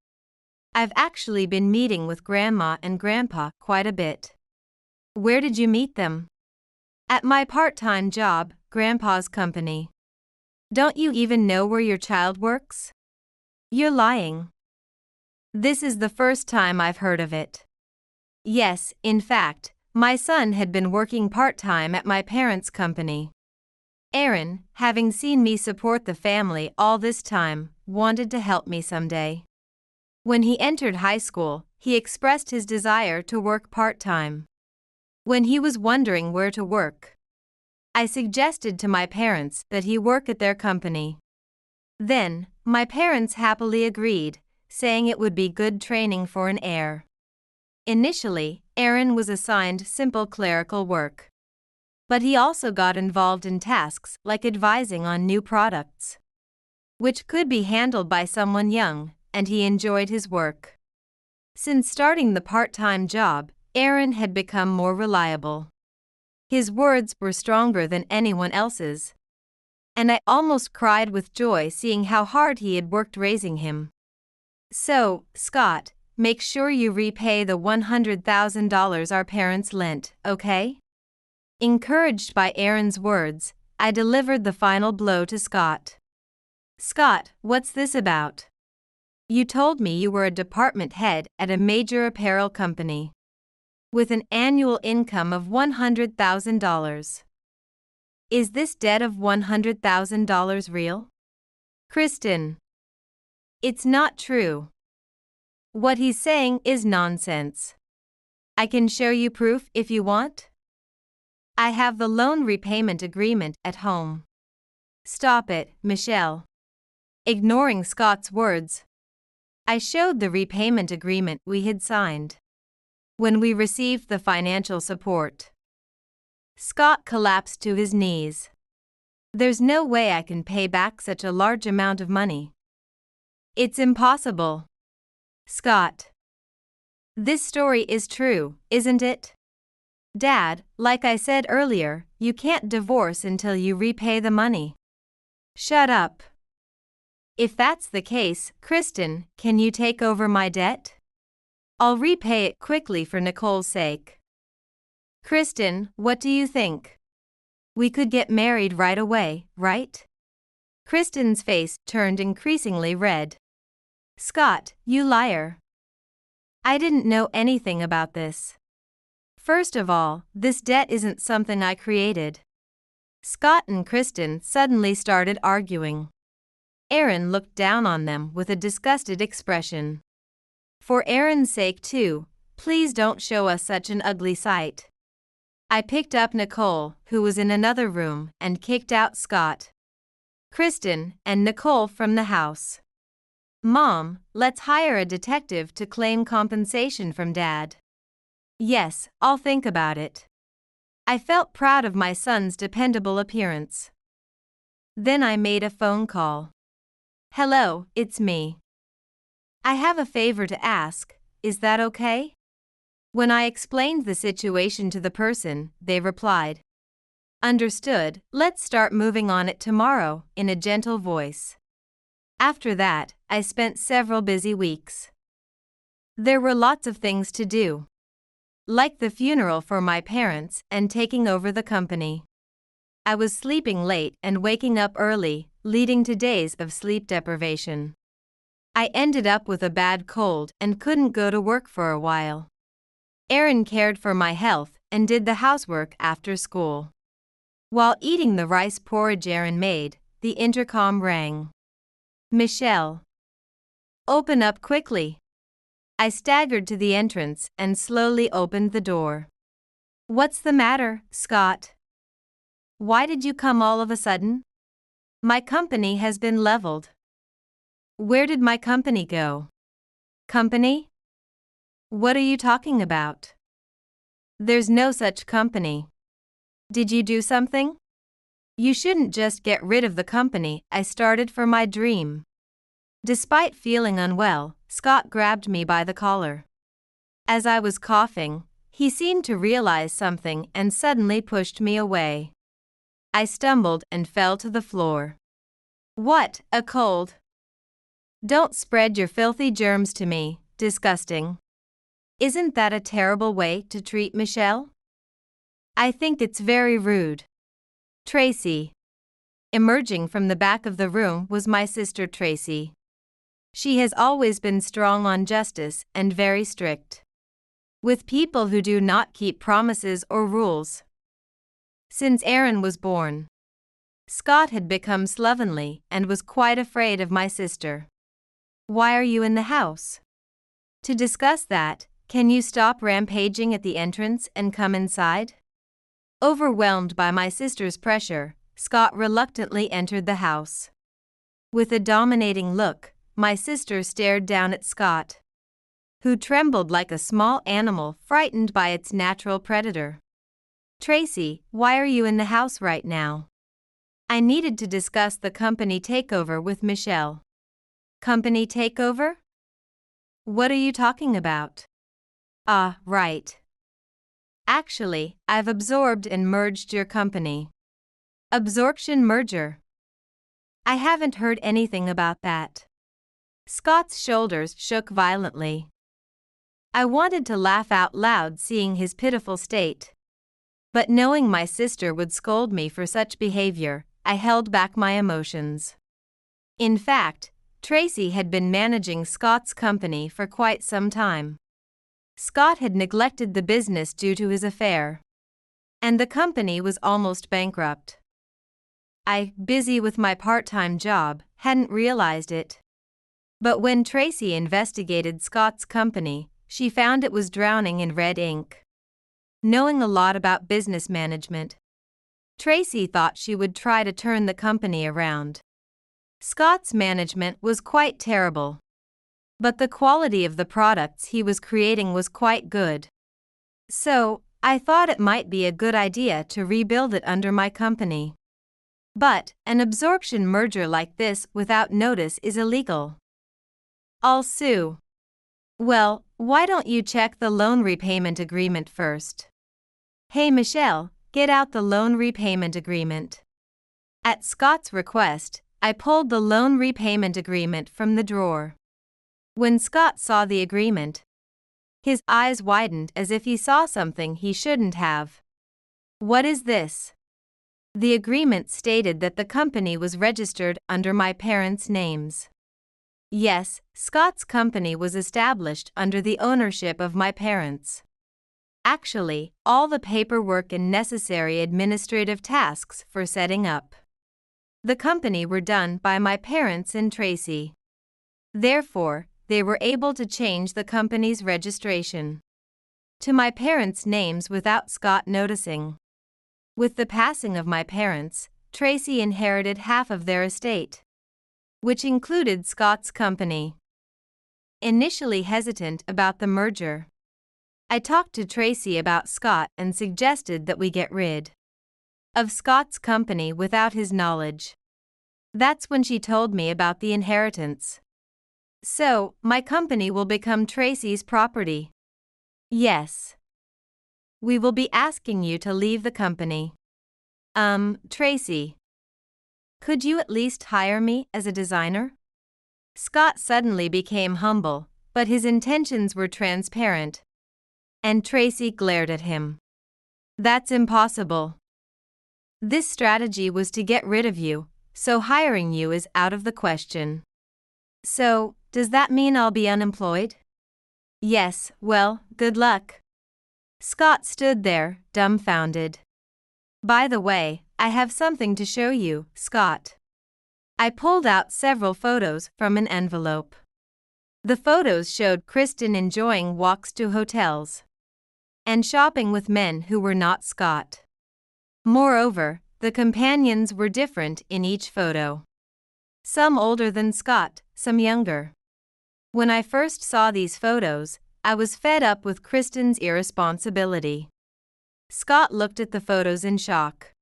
I've actually been meeting with Grandma and Grandpa quite a bit. Where did you meet them? At my part-time job, Grandpa's company. Don't you even know where your child works? You're lying. This is the first time I've heard of it. Yes, in fact, my son had been working part-time at my parents' company. Aaron, having seen me support the family all this time, wanted to help me someday. When he entered high school, he expressed his desire to work part-time. When he was wondering where to work, I suggested to my parents that he work at their company. Then, my parents happily agreed, saying it would be good training for an heir. Initially, Aaron was assigned simple clerical work. But he also got involved in tasks like advising on new products, which could be handled by someone young, and he enjoyed his work. Since starting the part-time job, Aaron had become more reliable. His words were stronger than anyone else's, and I almost cried with joy seeing how hard he had worked raising him. So, Scott, make sure you repay the $100,000 our parents lent, okay? Encouraged by Aaron's words, I delivered the final blow to Scott. Scott, what's this about? You told me you were a department head at a major apparel company. with an annual income of $100,000. Is this debt of $100,000 real? Kristen. It's not true. What he's saying is nonsense. I can show you proof if you want. I have the loan repayment agreement at home. Stop it, Michelle. Ignoring Scott's words, I showed the repayment agreement we had signed when we received the financial support. Scott collapsed to his knees. There's no way I can pay back such a large amount of money. It's impossible. Scott. This story is true, isn't it? Dad, like I said earlier, you can't divorce until you repay the money. Shut up. If that's the case, Kristen, can you take over my debt? I'll repay it quickly for Nicole's sake. Kristen, what do you think? We could get married right away, right? Kristen's face turned increasingly red. Scott, you liar. I didn't know anything about this. First of all, this debt isn't something I created. Scott and Kristen suddenly started arguing. Aaron looked down on them with a disgusted expression. For Aaron's sake too, please don't show us such an ugly sight. I picked up Nicole, who was in another room, and kicked out Scott, Kristen, and Nicole from the house. Mom, let's hire a detective to claim compensation from Dad. Yes, I'll think about it. I felt proud of my son's dependable appearance. Then I made a phone call. Hello, it's me. I have a favor to ask, is that okay? When I explained the situation to the person, they replied, Understood, let's start moving on it tomorrow, in a gentle voice. After that, I spent several busy weeks. There were lots of things to do, like the funeral for my parents and taking over the company. I was sleeping late and waking up early, leading to days of sleep deprivation. I ended up with a bad cold and couldn't go to work for a while. Aaron cared for my health and did the housework after school. While eating the rice porridge Aaron made, the intercom rang. Michelle. Open up quickly. I staggered to the entrance and slowly opened the door. What's the matter, Scott? Why did you come all of a sudden? My company has been leveled. Where did my company go? Company? What are you talking about? There's no such company. Did you do something? You shouldn't just get rid of the company I started for my dream. Despite feeling unwell, Scott grabbed me by the collar. As I was coughing, he seemed to realize something and suddenly pushed me away. I stumbled and fell to the floor. What, a cold? Don't spread your filthy germs to me, disgusting. Isn't that a terrible way to treat Michelle? I think it's very rude. Tracy. Emerging from the back of the room was my sister Tracy. She has always been strong on justice and very strict with people who do not keep promises or rules. Since Aaron was born, Scott had become slovenly and was quite afraid of my sister. Why are you in the house? To discuss that, can you stop rampaging at the entrance and come inside? Overwhelmed by my sister's pressure, Scott reluctantly entered the house. With a dominating look, my sister stared down at Scott, who trembled like a small animal frightened by its natural predator. Tracy, why are you in the house right now? I needed to discuss the company takeover with Michelle. Company takeover? What are you talking about? Ah, right. Actually, I've absorbed and merged your company. Absorption merger. I haven't heard anything about that. Scott's shoulders shook violently. I wanted to laugh out loud seeing his pitiful state. But knowing my sister would scold me for such behavior, I held back my emotions. In fact, Tracy had been managing Scott's company for quite some time. Scott had neglected the business due to his affair, and the company was almost bankrupt. I, busy with my part-time job, hadn't realized it. But when Tracy investigated Scott's company, she found it was drowning in red ink. Knowing a lot about business management, Tracy thought she would try to turn the company around. Scott's management was quite terrible, but the quality of the products he was creating was quite good. So, I thought it might be a good idea to rebuild it under my company. But an absorption merger like this without notice is illegal. I'll sue. Well, why don't you check the loan repayment agreement first? Hey Michelle, get out the loan repayment agreement. At Scott's request, I pulled the loan repayment agreement from the drawer. When Scott saw the agreement, his eyes widened as if he saw something he shouldn't have. What is this? The agreement stated that the company was registered under my parents' names. Yes, Scott's company was established under the ownership of my parents. Actually, all the paperwork and necessary administrative tasks for setting up the company were done by my parents and Tracy. Therefore, they were able to change the company's registration to my parents' names without Scott noticing. With the passing of my parents, Tracy inherited half of their estate, which included Scott's company. Initially hesitant about the merger, I talked to Tracy about Scott and suggested that we get rid of Scott's company without his knowledge. That's when she told me about the inheritance. So, my company will become Tracy's property. Yes. We will be asking you to leave the company. Tracy. Could you at least hire me as a designer? Scott suddenly became humble, but his intentions were transparent. And Tracy glared at him. That's impossible. This strategy was to get rid of you, so hiring you is out of the question. So, does that mean I'll be unemployed? Yes, well, good luck. Scott stood there, dumbfounded. By the way, I have something to show you, Scott. I pulled out several photos from an envelope. The photos showed Kristen enjoying walks to hotels and shopping with men who were not Scott. Moreover, the companions were different in each photo. Some older than Scott, some younger. When I first saw these photos, I was fed up with Kristen's irresponsibility. Scott looked at the photos in shock.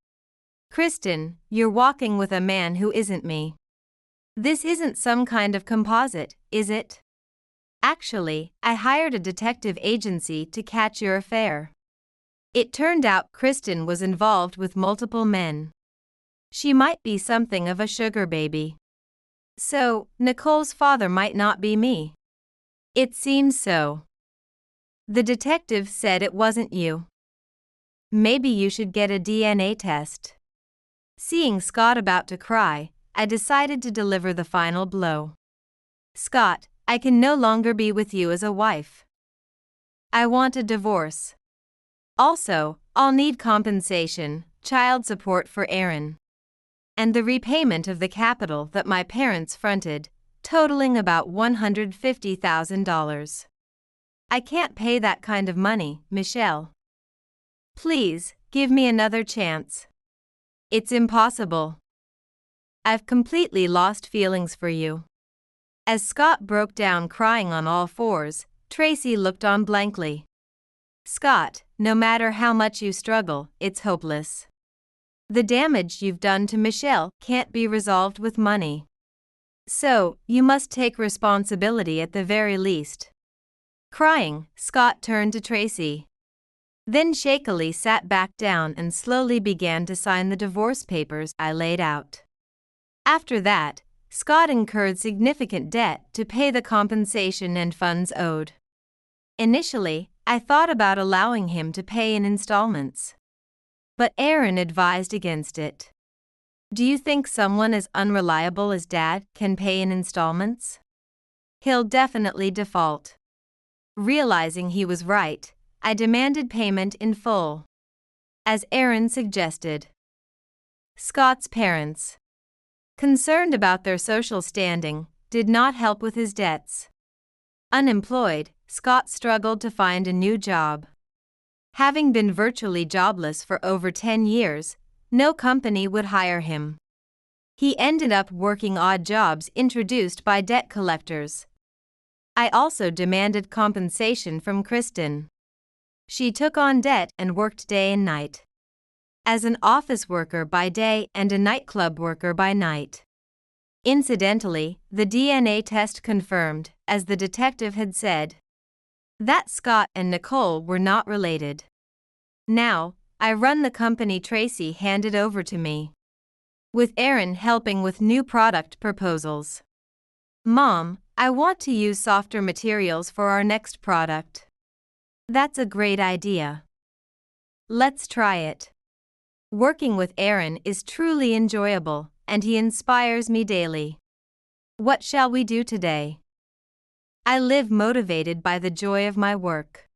Kristen, you're walking with a man who isn't me. This isn't some kind of composite, is it? Actually, I hired a detective agency to catch your affair. It turned out Kristen was involved with multiple men. She might be something of a sugar baby. So, Nicole's father might not be me. It seems so. The detective said it wasn't you. Maybe you should get a DNA test. Seeing Scott about to cry, I decided to deliver the final blow. Scott, I can no longer be with you as a wife. I want a divorce. Also, I'll need compensation, child support for Aaron, and the repayment of the capital that my parents fronted, totaling about $150,000. I can't pay that kind of money, Michelle. Please, give me another chance. It's impossible. I've completely lost feelings for you. As Scott broke down crying on all fours, Tracy looked on blankly. Scott, no matter how much you struggle, it's hopeless. The damage you've done to Michelle can't be resolved with money. So, you must take responsibility at the very least. Crying, Scott turned to Tracy. Then shakily sat back down and slowly began to sign the divorce papers I laid out. After that, Scott incurred significant debt to pay the compensation and funds owed. Initially, I thought about allowing him to pay in installments. But Aaron advised against it. Do you think someone as unreliable as Dad can pay in installments? He'll definitely default. Realizing he was right, I demanded payment in full, as Aaron suggested. Scott's parents, concerned about their social standing, did not help with his debts. Unemployed, Scott struggled to find a new job. Having been virtually jobless for over 10 years, no company would hire him. He ended up working odd jobs introduced by debt collectors. I also demanded compensation from Kristen. She took on debt and worked day and night, as an office worker by day and a nightclub worker by night. Incidentally, the DNA test confirmed, as the detective had said, that Scott and Nicole were not related. Now, I run the company Tracy handed over to me, with Aaron helping with new product proposals. Mom, I want to use softer materials for our next product. That's a great idea. Let's try it. Working with Aaron is truly enjoyable, and he inspires me daily. What shall we do today? I live motivated by the joy of my work.